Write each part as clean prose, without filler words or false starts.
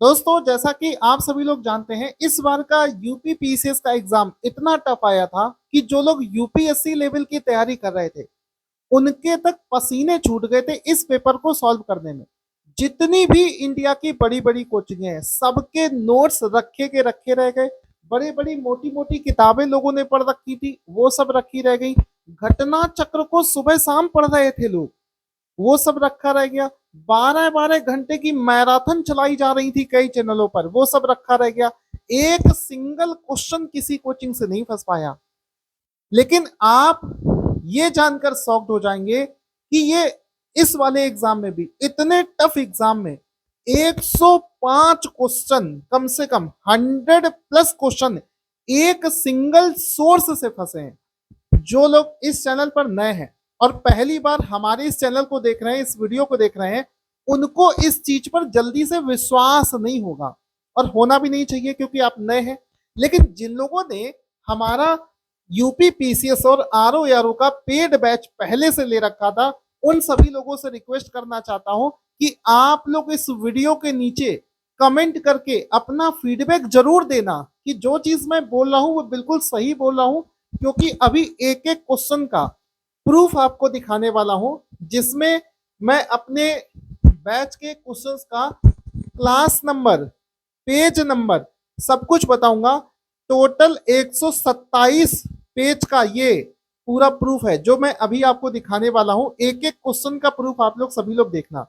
दोस्तों, जैसा कि आप सभी लोग जानते हैं, इस बार का यूपी पीसीएस का एग्जाम इतना टफ आया था कि जो लोग यूपीएससी लेवल की तैयारी कर रहे थे उनके तक पसीने छूट गए थे इस पेपर को सॉल्व करने में। जितनी भी इंडिया की बड़ी बड़ी कोचिंग हैं, सबके नोट्स रखे के रखे रह गए। बड़ी बड़ी मोटी मोटी किताबें लोगों ने पढ़ रखी थी, वो सब रखी रह गई। घटना चक्र को सुबह शाम पढ़ रहे थे लोग, वो सब रखा रह गया। 12-12 घंटे की मैराथन चलाई जा रही थी कई चैनलों पर, वो सब रखा रह गया। एक सिंगल क्वेश्चन किसी कोचिंग से नहीं फंस पाया। लेकिन आप ये जानकर शॉक्ड हो जाएंगे कि ये इस वाले एग्जाम में भी, इतने टफ एग्जाम में 105 क्वेश्चन, कम से कम 100+ क्वेश्चन एक सिंगल सोर्स से फंसे हैं। जो लोग इस चैनल पर नए हैं और पहली बार हमारे इस चैनल को देख रहे हैं, इस वीडियो को देख रहे हैं, उनको इस चीज पर जल्दी से विश्वास नहीं होगा और होना भी नहीं चाहिए क्योंकि आप नए हैं। लेकिन जिन लोगों ने हमारा यूपी पीसीएस और आरओ का पेड बैच पहले से ले रखा था, उन सभी लोगों से रिक्वेस्ट करना चाहता हूं कि आप लोग इस वीडियो के नीचे कमेंट करके अपना फीडबैक जरूर देना कि जो चीज मैं बोल रहा हूं वो बिल्कुल सही बोल रहा हूं। क्योंकि अभी एक एक क्वेश्चन का प्रूफ आपको दिखाने वाला हूं, जिसमें मैं अपने बैच के क्वेश्चंस का क्लास नंबर, पेज नंबर, सब कुछ बताऊंगा। टोटल 127 पेज का ये पूरा प्रूफ है जो मैं अभी आपको दिखाने वाला हूं। एक एक क्वेश्चन का प्रूफ आप लोग सभी लोग देखना।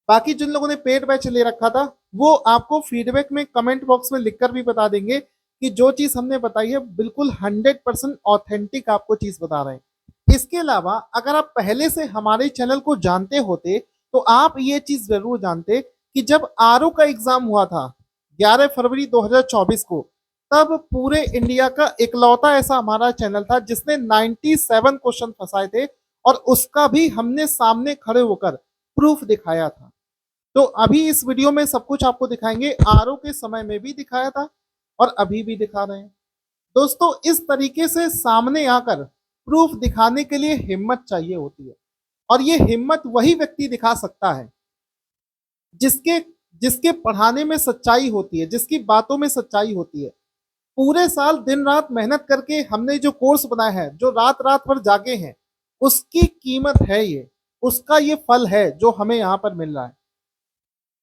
बाकी जिन लोगों ने पेड बैच ले रखा था वो आपको फीडबैक में कमेंट बॉक्स में लिखकर भी बता देंगे कि जो चीज हमने बताई है बिल्कुल 100% ऑथेंटिक आपको चीज बता रहे हैं। इसके अलावा अगर आप पहले से हमारे चैनल को जानते होते तो आप ये चीज जरूर जानते कि जब आरओ का एग्जाम हुआ था 11 फरवरी 2024 को, तब पूरे इंडिया का इकलौता ऐसा हमारा चैनल था जिसने 97 क्वेश्चन फंसाए थे और उसका भी हमने सामने खड़े होकर प्रूफ दिखाया था। तो अभी इस वीडियो में सब कुछ आपको दिखाएंगे, आरओ के समय में भी दिखाया था और अभी भी दिखा रहे हैं। दोस्तों, इस तरीके से सामने आकर प्रूफ दिखाने के लिए हिम्मत चाहिए होती है और ये हिम्मत वही व्यक्ति दिखा सकता है जिसके जिसके पढ़ाने में सच्चाई होती है, जिसकी बातों में सच्चाई होती है। पूरे साल दिन रात मेहनत करके हमने जो कोर्स बनाया है, जो रात रात भर जागे हैं, उसकी कीमत है ये, उसका ये फल है जो हमें यहाँ पर मिल रहा है।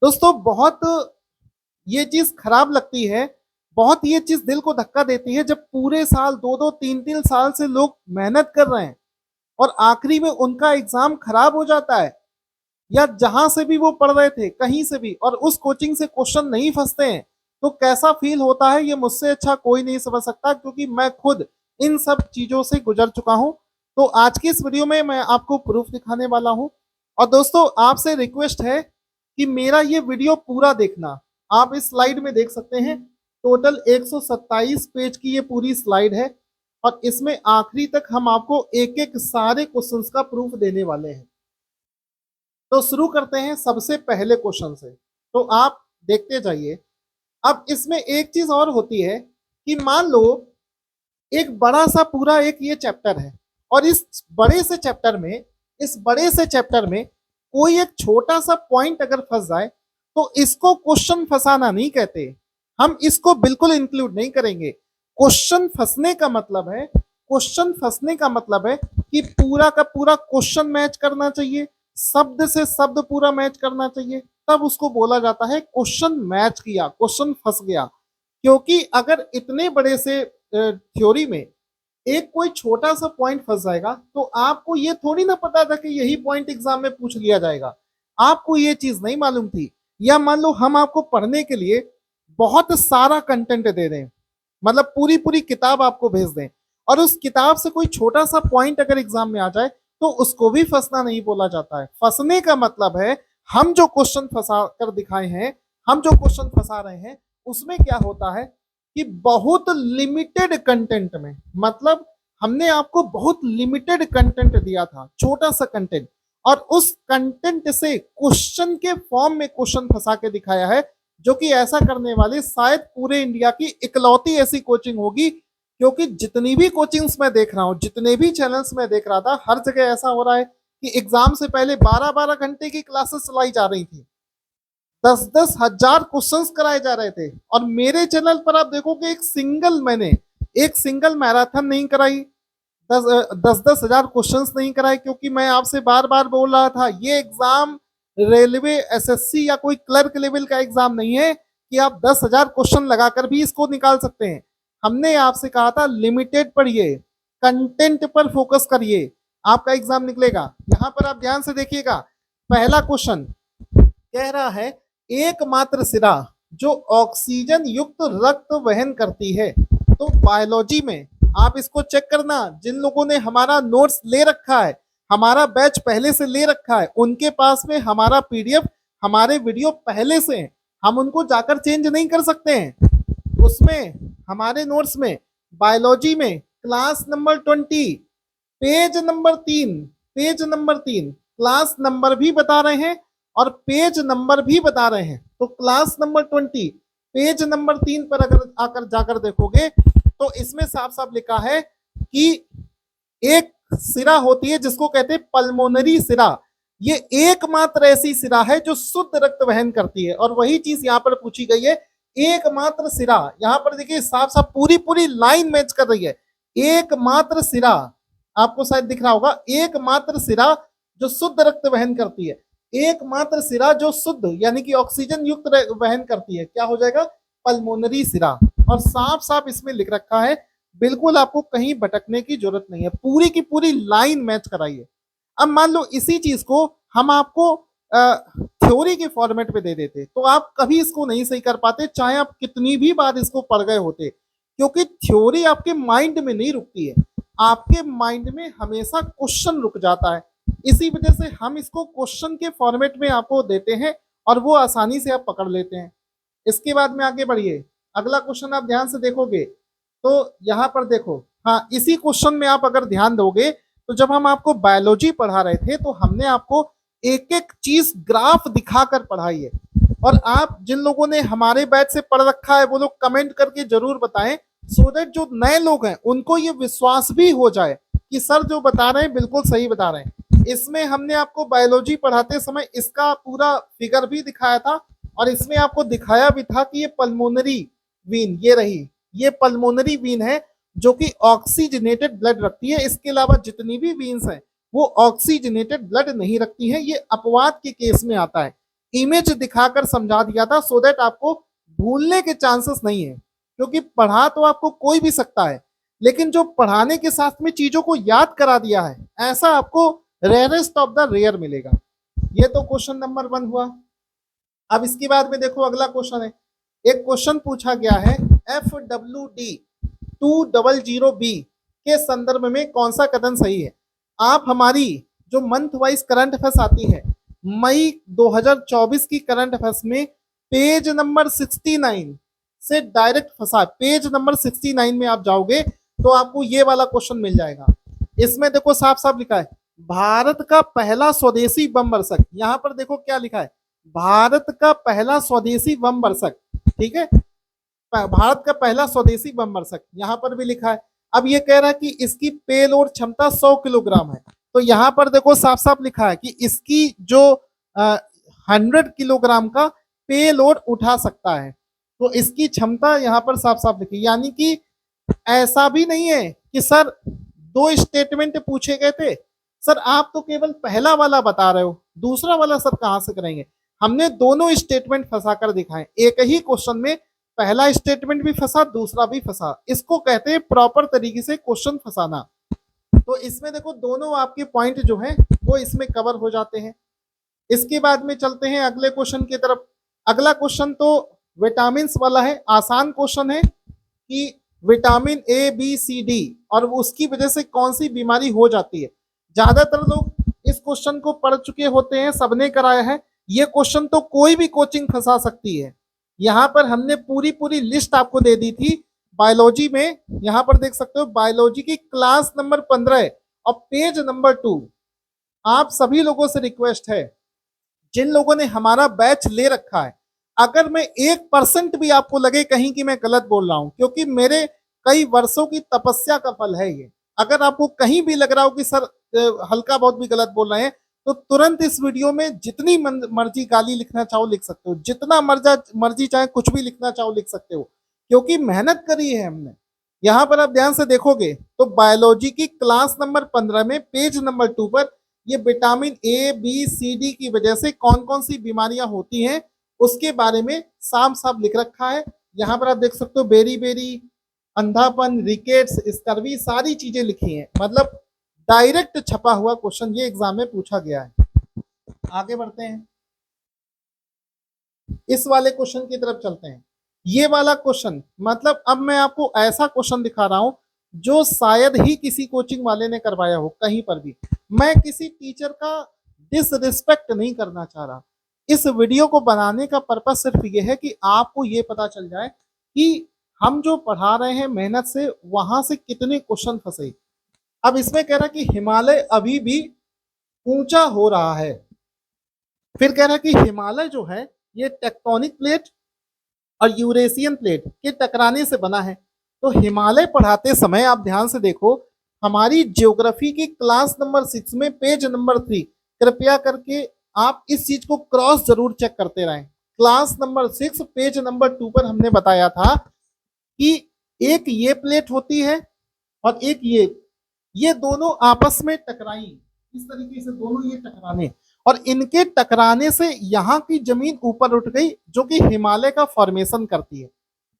दोस्तों, बहुत ये चीज खराब लगती है, बहुत ये चीज दिल को धक्का देती है जब पूरे साल 2-2 3-3 साल से लोग मेहनत कर रहे हैं और आखिरी में उनका एग्जाम खराब हो जाता है, या जहां से भी वो पढ़ रहे थे कहीं से भी, और उस कोचिंग से क्वेश्चन नहीं फंसते हैं तो कैसा फील होता है ये मुझसे अच्छा कोई नहीं समझ सकता, क्योंकि मैं खुद इन सब चीजों से गुजर चुका हूं। तो आज की इस वीडियो में मैं आपको प्रूफ दिखाने वाला हूं। और दोस्तों, आपसे रिक्वेस्ट है कि मेरा ये वीडियो पूरा देखना। आप इस स्लाइड में देख सकते हैं, टोटल 127 पेज की ये पूरी स्लाइड है और इसमें आखिरी तक हम आपको एक एक सारे क्वेश्चंस का प्रूफ देने वाले हैं। तो शुरू करते हैं सबसे पहले क्वेश्चन से, तो आप देखते जाइए। अब इसमें एक चीज और होती है कि मान लो एक बड़ा सा पूरा एक ये चैप्टर है और इस बड़े से चैप्टर में कोई एक छोटा सा पॉइंट अगर फंस जाए तो इसको क्वेश्चन फंसाना नहीं कहते, हम इसको बिल्कुल इंक्लूड नहीं करेंगे। क्वेश्चन फंसने का मतलब है कि पूरा का पूरा क्वेश्चन मैच करना चाहिए, शब्द से शब्द पूरा मैच करना चाहिए, तब उसको बोला जाता है क्वेश्चन मैच किया, क्वेश्चन फंस गया। क्योंकि अगर इतने बड़े से थ्योरी में एक कोई छोटा सा पॉइंट फंस जाएगा तो आपको ये थोड़ी ना पता था कि यही पॉइंट एग्जाम में पूछ लिया जाएगा, आपको ये चीज नहीं मालूम थी। या मान लो हम आपको पढ़ने के लिए बहुत सारा कंटेंट दे दें, मतलब पूरी पूरी किताब आपको भेज दें, और उस किताब से कोई छोटा सा पॉइंट अगर एग्जाम में आ जाए तो उसको भी फंसना नहीं बोला जाता है। फंसने का मतलब है हम जो क्वेश्चन फंसा कर दिखाए हैं, हम जो क्वेश्चन फंसा रहे हैं, उसमें क्या होता है कि बहुत लिमिटेड कंटेंट में, मतलब हमने आपको बहुत लिमिटेड कंटेंट दिया था, छोटा सा कंटेंट, और उस कंटेंट से क्वेश्चन के फॉर्म में क्वेश्चन फंसा के दिखाया है, जो कि ऐसा करने वाली शायद पूरे इंडिया की इकलौती ऐसी कोचिंग होगी। क्योंकि जितनी भी कोचिंग्स मैं देख रहा हूं, जितने भी चैनल्स में देख रहा था, हर जगह ऐसा हो रहा है कि एग्जाम से पहले 12-12 घंटे की क्लासेस चलाई जा रही थी। 10-10 हजार क्वेश्चंस कराए जा रहे थे। और मेरे चैनल पर आप देखोगे मैंने एक सिंगल मैराथन नहीं कराई, 10-10 हजार क्वेश्चंस नहीं कराए, क्योंकि मैं आपसे बार बार बोल रहा था ये एग्जाम रेलवे एसएससी या कोई क्लर्क लेवल का एग्जाम नहीं है कि आप 10,000 क्वेश्चन लगाकर भी इसको निकाल सकते हैं। हमने आपसे कहा था लिमिटेड पढ़िए, कंटेंट पर फोकस करिए, आपका एग्जाम निकलेगा। यहां पर आप ध्यान से देखिएगा, पहला क्वेश्चन कह रहा है एकमात्र सिरा जो ऑक्सीजन युक्त रक्त वहन करती है। तो बायोलॉजी में आप इसको चेक करना, जिन लोगों ने हमारा नोट्स ले रखा है, हमारा बैच पहले से ले रखा है, उनके पास में हमारा पीडीएफ, हमारे वीडियो पहले से हैं, हम उनको जाकर चेंज नहीं कर सकते हैं। उसमें हमारे नोट्स में बायोलॉजी में class number 20 page number 3 class number भी बता रहे हैं और पेज नंबर भी बता रहे हैं। तो क्लास नंबर 20 पेज नंबर 3 पर अगर आकर जाकर देखोगे तो इसमें साफ साफ लिखा है कि एक सिरा होती है जिसको कहते हैं पल्मोनरी सिरा। ये एकमात्र ऐसी सिरा है जो शुद्ध रक्त वहन करती है, और वही चीज यहाँ पर पूछी गई है, एकमात्र सिरा। यहाँ पर देखिए साफ साफ पूरी पूरी लाइन मैच कर रही है, एकमात्र सिरा, आपको शायद दिख रहा होगा, एकमात्र सिरा जो शुद्ध रक्त वहन करती है, एकमात्र सिरा जो शुद्ध यानी कि ऑक्सीजन युक्त वहन करती है, क्या हो जाएगा, पल्मोनरी सिरा। और साफ साफ इसमें लिख रखा है, बिल्कुल आपको कहीं भटकने की जरूरत नहीं है, पूरी की पूरी लाइन मैच कराइए। अब मान लो इसी चीज को हम आपको थ्योरी के फॉर्मेट पे दे देते तो आप कभी इसको नहीं सही कर पाते, चाहे आप कितनी भी बार इसको पढ़ गए होते, क्योंकि थ्योरी आपके माइंड में नहीं रुकती है, आपके माइंड में हमेशा क्वेश्चन रुक जाता है। इसी वजह से हम इसको क्वेश्चन के फॉर्मेट में आपको देते हैं और वो आसानी से आप पकड़ लेते हैं। इसके बाद में आगे बढ़िए, अगला क्वेश्चन आप ध्यान से देखोगे तो यहाँ पर देखो, हाँ इसी क्वेश्चन में आप अगर ध्यान दोगे तो जब हम आपको बायोलॉजी पढ़ा रहे थे तो हमने आपको एक एक चीज ग्राफ दिखाकर पढ़ाई है। और आप जिन लोगों ने हमारे बैच से पढ़ रखा है वो लोग कमेंट करके जरूर बताएं, सो दैट जो नए लोग हैं उनको ये विश्वास भी हो जाए कि सर जो बता रहे हैं बिल्कुल सही बता रहे हैं। इसमें हमने आपको बायोलॉजी पढ़ाते समय इसका पूरा फिगर भी दिखाया था, और इसमें आपको दिखाया भी था कि ये पल्मोनरी वीन, ये रही, ये पल्मोनरी वीन है जो कि ऑक्सीजनेटेड ब्लड रखती है। इसके अलावा जितनी भी वीन्स हैं वो ऑक्सीजनेटेड ब्लड नहीं रखती है, ये अपवाद के केस में आता है। इमेज दिखाकर समझा दिया था सो दैट आपको भूलने के चांसेस नहीं है, क्योंकि पढ़ा तो आपको कोई भी सकता है, लेकिन जो पढ़ाने के साथ में चीजों को याद करा दिया है ऐसा आपको रेयरेस्ट ऑफ द रेयर मिलेगा। ये तो क्वेश्चन नंबर 1 हुआ। अब इसके बाद में देखो अगला क्वेश्चन है, एक क्वेश्चन पूछा गया है FWD 200B के संदर्भ में कौन सा कथन सही है। आप हमारी जो मंथ वाइज करंट अफेयर्स आती है, मई 2024 की करंट अफेयर्स में पेज नंबर 69 से डायरेक्ट फंसा, पेज नंबर 69 में आप जाओगे तो आपको ये वाला क्वेश्चन मिल जाएगा। इसमें देखो साफ साफ लिखा है भारत का पहला स्वदेशी बम वर्षक, यहाँ पर देखो क्या लिखा है, भारत का पहला स्वदेशी बम वर्षक, ठीक है, भारत का पहला स्वदेशी बम वर्षक यहाँ पर भी लिखा है। अब ये कह रहा है कि इसकी पेलोड क्षमता 100 किलोग्राम है, तो यहाँ पर देखो साफ साफ लिखा है कि इसकी जो 100 किलोग्राम का पेलोड उठा सकता है, तो इसकी क्षमता यहाँ पर साफ साफ लिखी। यानी कि ऐसा भी नहीं है कि सर 2 स्टेटमेंट पूछे गए थे, सर आप तो केवल पहला वाला बता रहे हो, दूसरा वाला सर कहाँ से करेंगे। हमने दोनों स्टेटमेंट फंसा कर दिखाए, एक ही क्वेश्चन में पहला स्टेटमेंट भी फंसा दूसरा भी फंसा, इसको कहते हैं प्रॉपर तरीके से क्वेश्चन फंसाना। तो इसमें देखो दोनों आपके पॉइंट जो हैं वो इसमें कवर हो जाते हैं। इसके बाद में चलते हैं अगले क्वेश्चन की तरफ। अगला क्वेश्चन तो विटामिन वाला है, आसान क्वेश्चन है कि vitamin A B C D और उसकी वजह से कौन सी बीमारी हो जाती है। ज्यादातर लोग इस क्वेश्चन को पढ़ चुके होते हैं, सबने कराया है, ये क्वेश्चन तो कोई भी कोचिंग फंसा सकती है। यहाँ पर हमने पूरी पूरी लिस्ट आपको दे दी थी बायोलॉजी में, यहाँ पर देख सकते हो बायोलॉजी की क्लास नंबर 15 और पेज नंबर 2। आप सभी लोगों से रिक्वेस्ट है, जिन लोगों ने हमारा बैच ले रखा है, अगर मैं 1% भी आपको लगे कहीं कि मैं गलत बोल रहा हूं, क्योंकि मेरे कई वर्षों की तपस्या का फल है ये, अगर आपको कहीं भी लग रहा हो कि सर हल्का बहुत भी गलत बोल रहे हैं तो तुरंत इस वीडियो में जितनी मर्जी गाली लिखना चाहो लिख सकते हो, जितना मर्जी चाहे कुछ भी लिखना चाहो लिख सकते हो, क्योंकि मेहनत करी है हमने। यहाँ पर आप ध्यान से देखोगे तो बायोलॉजी की क्लास नंबर 15 में पेज नंबर 2 पर ये vitamin A B C D की वजह से कौन कौन सी बीमारियां होती हैं उसके बारे में साफ साफ लिख रखा है। यहाँ पर आप देख सकते हो बेरी बेरी, अंधापन, रिकेट्स, स्कर्वी, सारी चीजें लिखी हैं। मतलब डायरेक्ट छपा हुआ क्वेश्चन ये एग्जाम में पूछा गया है। आगे बढ़ते हैं, इस वाले क्वेश्चन की तरफ चलते हैं। ये वाला क्वेश्चन मतलब अब मैं आपको ऐसा क्वेश्चन दिखा रहा हूं जो शायद ही किसी कोचिंग वाले ने करवाया हो कहीं पर भी। मैं किसी टीचर का डिसरिस्पेक्ट नहीं करना चाह रहा। इस वीडियो को बनाने का पर्पस सिर्फ ये है कि आपको ये पता चल जाए कि हम जो पढ़ा रहे हैं मेहनत से वहां से कितने क्वेश्चन फंसे। अब इसमें कह रहा कि हिमालय अभी भी ऊंचा हो रहा है, फिर कह रहा कि हिमालय जो है ये टेक्टोनिक प्लेट और यूरेशियन प्लेट के टकराने से बना है। तो हिमालय पढ़ाते समय आप ध्यान से देखो, हमारी ज्योग्राफी की क्लास नंबर 6 में पेज नंबर 3, कृपया करके आप इस चीज को क्रॉस जरूर चेक करते रहें। क्लास नंबर 6 पेज नंबर 2 पर हमने बताया था कि एक ये प्लेट होती है और एक ये दोनों आपस में टकराई, इस तरीके से दोनों ये टकराने, और इनके टकराने से यहाँ की जमीन ऊपर उठ गई जो कि हिमालय का फॉर्मेशन करती है।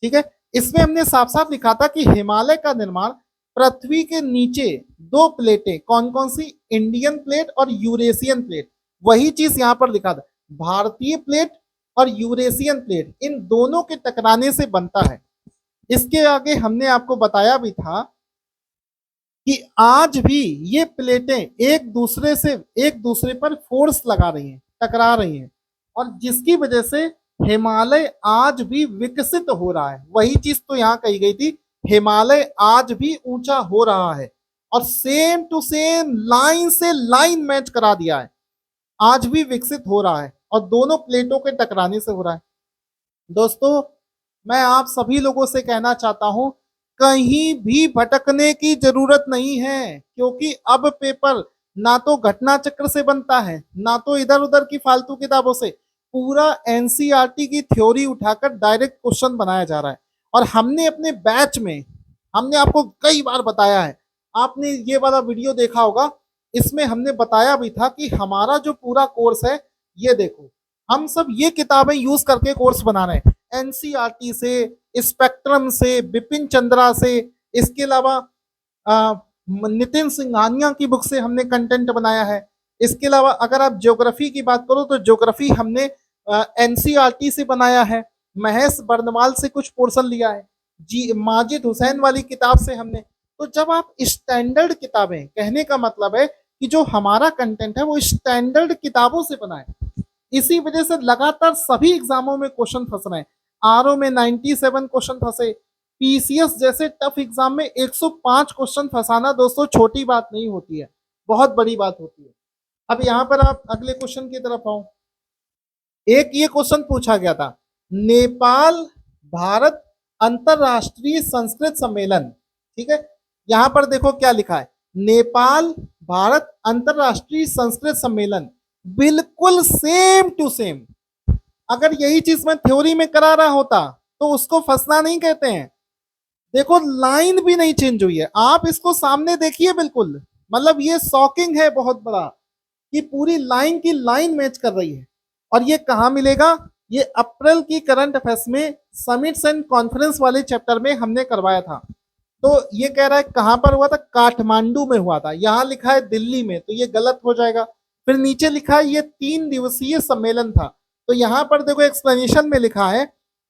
ठीक है, इसमें हमने साफ साफ लिखा था कि हिमालय का निर्माण पृथ्वी के नीचे दो प्लेटें, कौन कौन सी, इंडियन प्लेट और यूरेशियन प्लेट, वही चीज यहाँ पर लिखा था, भारतीय प्लेट और यूरेशियन प्लेट, इन दोनों के टकराने से बनता है। इसके आगे हमने आपको बताया भी था कि आज भी ये प्लेटें एक दूसरे पर फोर्स लगा रही हैं, टकरा रही हैं, और जिसकी वजह से हिमालय आज भी विकसित हो रहा है। वही चीज तो यहाँ कही गई थी, हिमालय आज भी ऊंचा हो रहा है, और सेम टू सेम लाइन से लाइन मैच करा दिया है, आज भी विकसित हो रहा है और दोनों प्लेटों के टकराने से हो रहा है। दोस्तों मैं आप सभी लोगों से कहना चाहता हूं, कहीं भी भटकने की जरूरत नहीं है, क्योंकि अब पेपर ना तो घटना चक्र से बनता है ना तो इधर उधर की फालतू किताबों से, पूरा एनसीईआरटी की थ्योरी उठाकर डायरेक्ट क्वेश्चन बनाया जा रहा है। और हमने अपने बैच में हमने आपको कई बार बताया है, आपने ये वाला वीडियो देखा होगा, इसमें हमने बताया भी था कि हमारा जो पूरा कोर्स है, ये देखो हम सब ये किताबें यूज करके कोर्स बना रहे हैं, एनसीईआरटी से, स्पेक्ट्रम से, बिपिन चंद्रा से, इसके अलावा नितिन सिंघानिया की बुक से हमने कंटेंट बनाया है। इसके अलावा अगर आप ज्योग्राफी की बात करो तो ज्योग्राफी हमने एनसीईआरटी से बनाया है, महेश बर्नवाल से कुछ पोर्शन लिया है, जी माजिद हुसैन वाली किताब से हमने। तो जब आप स्टैंडर्ड किताबें, कहने का मतलब है कि जो हमारा कंटेंट है वो स्टैंडर्ड किताबों से बना है, इसी वजह से लगातार सभी एग्जामों में क्वेश्चन फंस रहे हैं। आरओ में 97 क्वेश्चन फंसे, पीसीएस जैसे टफ एग्जाम में 105 क्वेश्चन फंसाना दोस्तों छोटी बात नहीं होती है, बहुत बड़ी बात होती है। अब यहाँ पर आप अगले क्वेश्चन की तरफ आओ। एक ये क्वेश्चन पूछा गया था, नेपाल भारत अंतरराष्ट्रीय संस्कृत सम्मेलन, ठीक है, यहाँ पर देखो क्या लिखा है, नेपाल भारत अंतरराष्ट्रीय संस्कृत सम्मेलन, बिल्कुल सेम टू सेम। अगर यही चीज मैं थ्योरी में करा रहा होता तो उसको फंसना नहीं कहते हैं। देखो लाइन भी नहीं चेंज हुई है, आप इसको सामने देखिए, बिल्कुल मतलब ये शॉकिंग है बहुत बड़ा कि पूरी लाइन की लाइन मैच कर रही है। और ये कहाँ मिलेगा, ये अप्रैल की करंट अफेयर्स में समिट्स एंड कॉन्फ्रेंस वाले चैप्टर में हमने करवाया था। तो ये कह रहा है कहां पर हुआ था, काठमांडू में हुआ था, यहाँ लिखा है दिल्ली में, तो ये गलत हो जाएगा। फिर नीचे लिखा है ये 3 दिवसीय सम्मेलन था, तो यहाँ पर देखो एक्सप्लेनेशन में लिखा है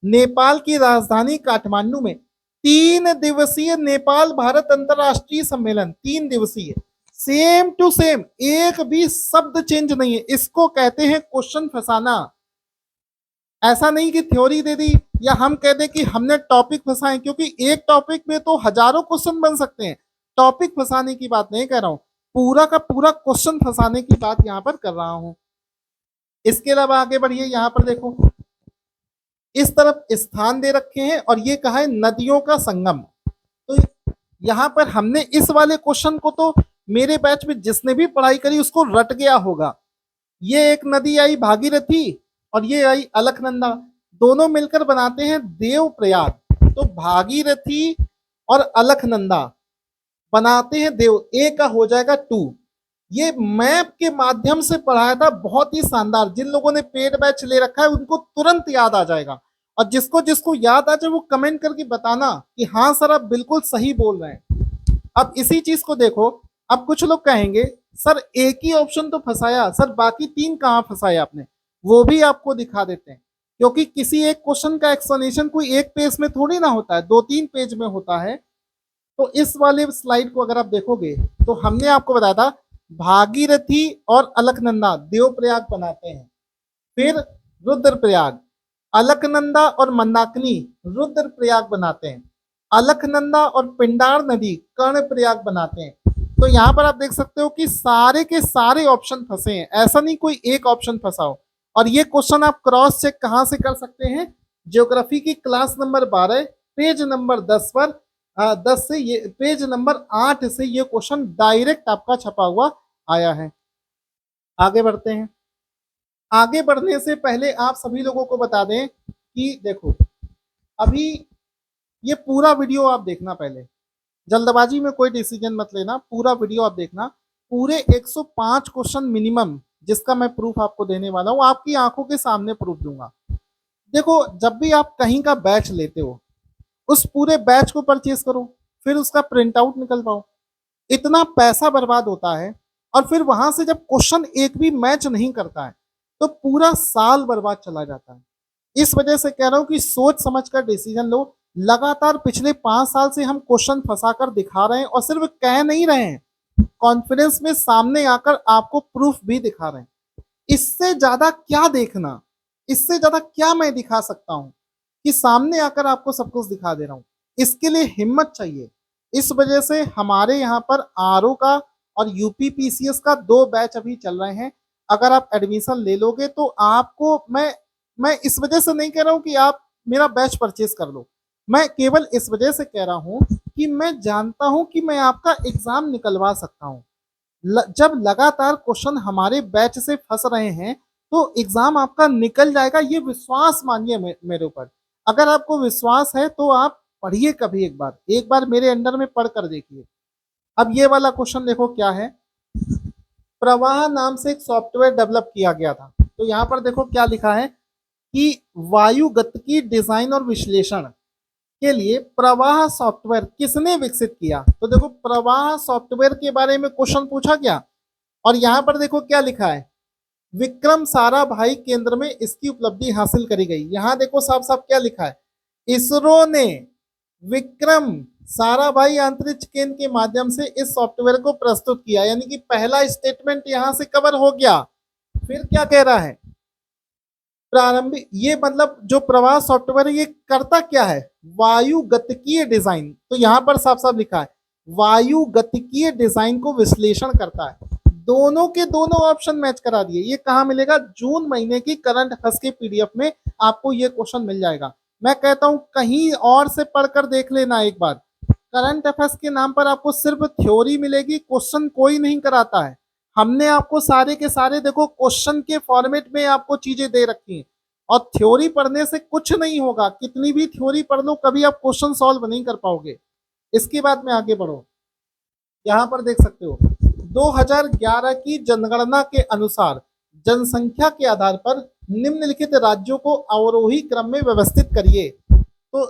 नेपाल की राजधानी काठमांडू में 3 दिवसीय नेपाल भारत अंतरराष्ट्रीय सम्मेलन, 3 दिवसीय, सेम टू सेम, एक भी शब्द चेंज नहीं है। इसको कहते हैं क्वेश्चन फंसाना। ऐसा नहीं कि थ्योरी दे दी या हम कह दें कि हमने टॉपिक फंसाए, क्योंकि एक टॉपिक में तो हजारों क्वेश्चन बन सकते हैं। टॉपिक फंसाने की बात नहीं कर रहा हूं, पूरा का पूरा क्वेश्चन फंसाने की बात यहां पर कर रहा हूं। इसके अलावा आगे बढ़िए, यहां पर देखो इस तरफ स्थान दे रखे हैं और ये कहा है नदियों का संगम। तो यहां पर हमने इस वाले क्वेश्चन को तो मेरे बैच में जिसने भी पढ़ाई करी उसको रट गया होगा ये एक नदी आई भागीरथी और ये आई अलकनंदा, दोनों मिलकर बनाते हैं देवप्रयाग। तो भागीरथी और अलकनंदा बनाते हैं देव, ए का हो जाएगा 2। ये मैप के माध्यम से पढ़ाया था, बहुत ही शानदार। जिन लोगों ने पेड बैच ले रखा है उनको तुरंत याद आ जाएगा, और जिसको जिसको याद आ जाए वो कमेंट करके बताना कि हाँ सर आप बिल्कुल सही बोल रहे हैं। अब इसी चीज को देखो, अब कुछ लोग कहेंगे सर एक ही ऑप्शन तो फंसाया, सर बाकी 3 कहाँ फंसाए आपने, वो भी आपको दिखा देते हैं। क्योंकि किसी एक क्वेश्चन का एक्सप्लेनेशन कोई एक पेज में थोड़ी ना होता है, 2-3 पेज में होता है। तो इस वाले स्लाइड को अगर आप देखोगे तो हमने आपको बताया था भागीरथी और अलकनंदा देवप्रयाग बनाते हैं, फिर रुद्रप्रयाग, अलकनंदा और मंदाकिनी रुद्रप्रयाग बनाते हैं, अलकनंदा और पिंडार नदी कर्णप्रयाग बनाते हैं। तो यहाँ पर आप देख सकते हो कि सारे के सारे ऑप्शन फंसे हैं, ऐसा नहीं कोई एक ऑप्शन फंसा हो। और ये क्वेश्चन आप क्रॉस चेक कहाँ से कर सकते हैं, ज्योग्राफी की क्लास नंबर 12 पेज नंबर 10 पर 10 से ये पेज नंबर 8 से ये क्वेश्चन डायरेक्ट आपका छपा हुआ आया है। आगे बढ़ते हैं। आगे बढ़ने से पहले आप सभी लोगों को बता दें कि देखो अभी ये पूरा वीडियो आप देखना, पहले जल्दबाजी में कोई डिसीजन मत लेना, पूरा वीडियो आप देखना। पूरे 105 क्वेश्चन मिनिमम जिसका मैं प्रूफ आपको देने वाला हूँ, आपकी आंखों के सामने प्रूफ दूंगा। देखो जब भी आप कहीं का बैच लेते हो उस पूरे बैच को परचेज करो, फिर उसका प्रिंट आउट निकलवाओ, इतना पैसा बर्बाद होता है। और फिर वहां से जब क्वेश्चन एक भी मैच नहीं करता है तो पूरा साल बर्बाद चला जाता है। इस वजह से कह रहा हूं कि सोच समझ कर डिसीजन लो। लगातार पिछले 5 साल से हम क्वेश्चन फंसा कर दिखा रहे हैं, और सिर्फ कह नहीं रहे हैं, कॉन्फिडेंस में सामने आकर आपको प्रूफ भी दिखा रहे हैं। इससे ज्यादा क्या देखना, इससे ज्यादा क्या मैं दिखा सकता हूं कि सामने आकर आपको सब कुछ दिखा दे रहा हूं। इसके लिए हिम्मत चाहिए। इस वजह से हमारे यहाँ पर आरओ का और यूपी पीसीएस का 2 बैच अभी चल रहे हैं। अगर आप एडमिशन ले लोगे तो आपको मैं इस वजह से नहीं कह रहा हूं कि आप मेरा बैच परचेज कर लो, मैं केवल इस वजह से कह रहा हूं कि मैं जानता हूं कि मैं आपका एग्जाम निकलवा सकता हूं। जब लगातार क्वेश्चन हमारे बैच से फंस रहे हैं तो एग्जाम आपका निकल जाएगा, ये विश्वास मानिए मेरे ऊपर। अगर आपको विश्वास है तो आप पढ़िए कभी, एक बार मेरे अंडर में पढ़ कर देखिए। अब ये वाला क्वेश्चन देखो क्या है। प्रवाह नाम से एक सॉफ्टवेयर डेवलप किया गया था। तो यहाँ पर देखो क्या लिखा है कि वायुगतिकी डिजाइन और विश्लेषण के लिए प्रवाह सॉफ्टवेयर किसने विकसित किया। तो देखो प्रवाह सॉफ्टवेयर के बारे में क्वेश्चन पूछा गया, और यहाँ पर देखो क्या लिखा है, विक्रम साराभाई केंद्र में इसकी उपलब्धि हासिल करी गई। यहाँ देखो साफ साफ क्या लिखा है, इसरो ने विक्रम साराभाई अंतरिक्ष केंद्र के माध्यम से इस सॉफ्टवेयर को प्रस्तुत किया, यानी कि पहला स्टेटमेंट यहां से कवर हो गया। फिर क्या कह रहा है, प्रारंभिक, ये मतलब जो प्रवाह सॉफ्टवेयर है ये करता क्या है, वायुगतिकीय डिजाइन। तो यहां पर साफ साफ लिखा है वायुगतिकीय डिजाइन को विश्लेषण करता है। दोनों के दोनों ऑप्शन मैच करा दिए। ये कहाँ मिलेगा, जून महीने की करंट अफेयर्स के पीडीएफ में आपको ये क्वेश्चन मिल जाएगा। मैं कहता हूं कहीं और से पढ़कर देख लेना एक बार। करंट अफेयर्स के नाम पर आपको सिर्फ थ्योरी मिलेगी, क्वेश्चन कोई नहीं कराता है। हमने आपको सारे के सारे देखो क्वेश्चन के फॉर्मेट में आपको चीजें दे रखी हैं, और थ्योरी पढ़ने से कुछ नहीं होगा। कितनी भी थ्योरी पढ़ लो कभी आप क्वेश्चन सॉल्व नहीं कर पाओगे। इसके बाद में आगे बढ़ो, यहाँ पर देख सकते हो 2011 की जनगणना के अनुसार जनसंख्या के आधार पर निम्नलिखित राज्यों को अवरोही क्रम में व्यवस्थित करिए। तो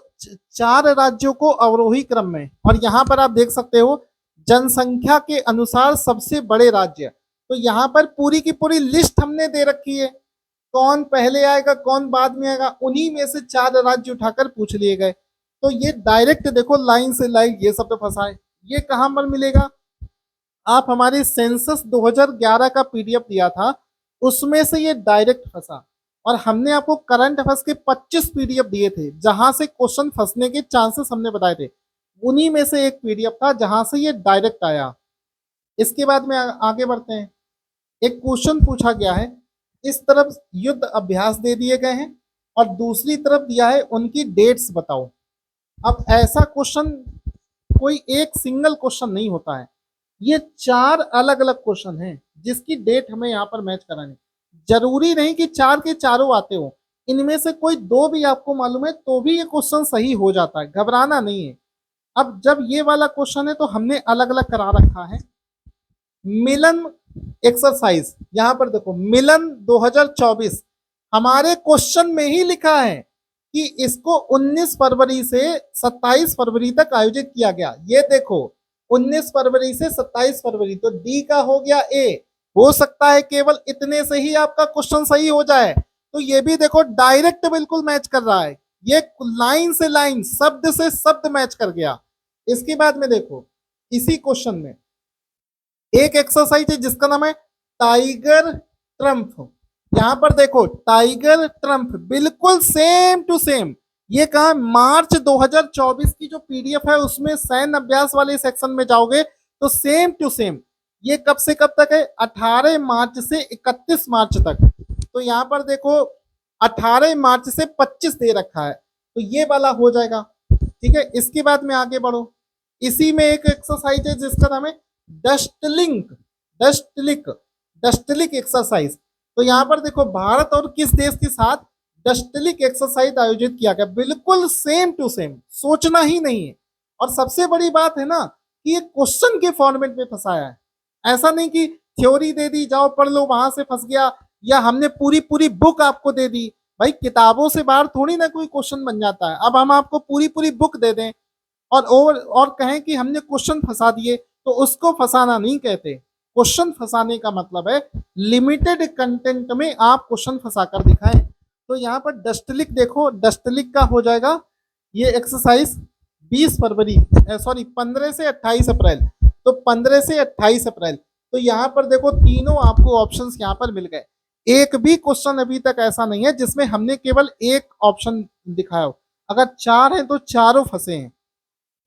4 राज्यों को अवरोही क्रम में, और यहाँ पर आप देख सकते हो जनसंख्या के अनुसार सबसे बड़े राज्य। तो यहाँ पर पूरी की पूरी लिस्ट हमने दे रखी है, कौन पहले आएगा कौन बाद में आएगा, उन्हीं में से 4 राज्य उठाकर पूछ लिए गए। तो ये डायरेक्ट देखो लाइन से लाइन ये सब तो फंसा है। ये कहां पर मिलेगा, आप हमारे सेंसस 2011 का पीडीएफ दिया था उसमें से ये डायरेक्ट फंसा। और हमने आपको करंट अफेयर्स के 25 पीडीएफ दिए थे जहां से क्वेश्चन फंसने के चांसेस हमने बताए थे, उन्हीं में से एक पीडीएफ था जहां से ये डायरेक्ट आया। इसके बाद में आगे बढ़ते हैं। एक क्वेश्चन पूछा गया है, इस तरफ युद्ध अभ्यास दे दिए गए हैं और दूसरी तरफ दिया है उनकी डेट्स बताओ। अब ऐसा क्वेश्चन कोई एक सिंगल क्वेश्चन नहीं होता है, ये 4 अलग अलग क्वेश्चन हैं जिसकी डेट हमें यहाँ पर मैच करानी। जरूरी नहीं कि चार के चारों आते हो, इनमें से कोई दो भी आपको मालूम है तो भी ये क्वेश्चन सही हो जाता है, घबराना नहीं है। अब जब ये वाला क्वेश्चन है तो हमने अलग अलग करा रखा है। मिलन एक्सरसाइज, यहां पर देखो मिलन 2024 हमारे क्वेश्चन में ही लिखा है कि इसको 19 फरवरी से 27 फरवरी तक आयोजित किया गया। ये देखो 19 फरवरी से 27 फरवरी, तो डी का हो गया ए। हो सकता है केवल इतने से ही आपका क्वेश्चन सही हो जाए, तो ये भी देखो डायरेक्ट बिल्कुल मैच कर रहा है, ये लाइन से लाइन शब्द से शब्द मैच कर गया। इसके बाद में देखो इसी क्वेश्चन में एक एक्सरसाइज है जिसका नाम है टाइगर ट्रम्प। यहां पर देखो टाइगर ट्रम्प बिल्कुल सेम टू सेम, ये कहा मार्च 2024 की जो पीडीएफ है उसमें सैन्य अभ्यास वाले सेक्शन में जाओगे तो सेम टू सेम। ये कब से कब तक है, 18 मार्च से 31 मार्च तक। तो यहाँ पर देखो 18 मार्च से 25 दे रखा है, तो ये वाला हो जाएगा। ठीक है, इसके बाद में आगे बढ़ो, इसी में एक एक्सरसाइज है जिसका नाम है डस्टलिंक, डस्टलिक, डस्टलिक एक्सरसाइज। तो यहाँ पर देखो भारत और किस देश के साथ डस्टलिक एक्सरसाइज आयोजित किया गया, बिल्कुल सेम टू सेम, सोचना ही नहीं है। और सबसे बड़ी बात है ना कि ये क्वेश्चन के फॉर्मेट में फंसाया है, ऐसा नहीं कि थ्योरी दे दी जाओ पढ़ लो वहां से फंस गया, या हमने पूरी पूरी बुक आपको दे दी। भाई किताबों से बाहर थोड़ी ना कोई क्वेश्चन बन जाता है। अब हम आपको पूरी पूरी बुक दे दें और कहें कि हमने क्वेश्चन फंसा दिए, तो उसको फंसाना नहीं कहते। क्वेश्चन फंसाने का मतलब है लिमिटेड कंटेंट में आप क्वेश्चन फंसा कर दिखाएं। तो यहाँ पर डस्टलिक देखो, डस्टलिक का हो जाएगा ये एक्सरसाइज 20 फरवरी, सॉरी 15 से 28 अप्रैल, तो 15 से 28 अप्रैल। तो यहाँ पर देखो तीनों आपको ऑप्शंस यहाँ पर मिल गए। एक भी क्वेश्चन अभी तक ऐसा नहीं है जिसमें हमने केवल एक ऑप्शन दिखाया हो। अगर चार हैं तो चारों फंसे हैं,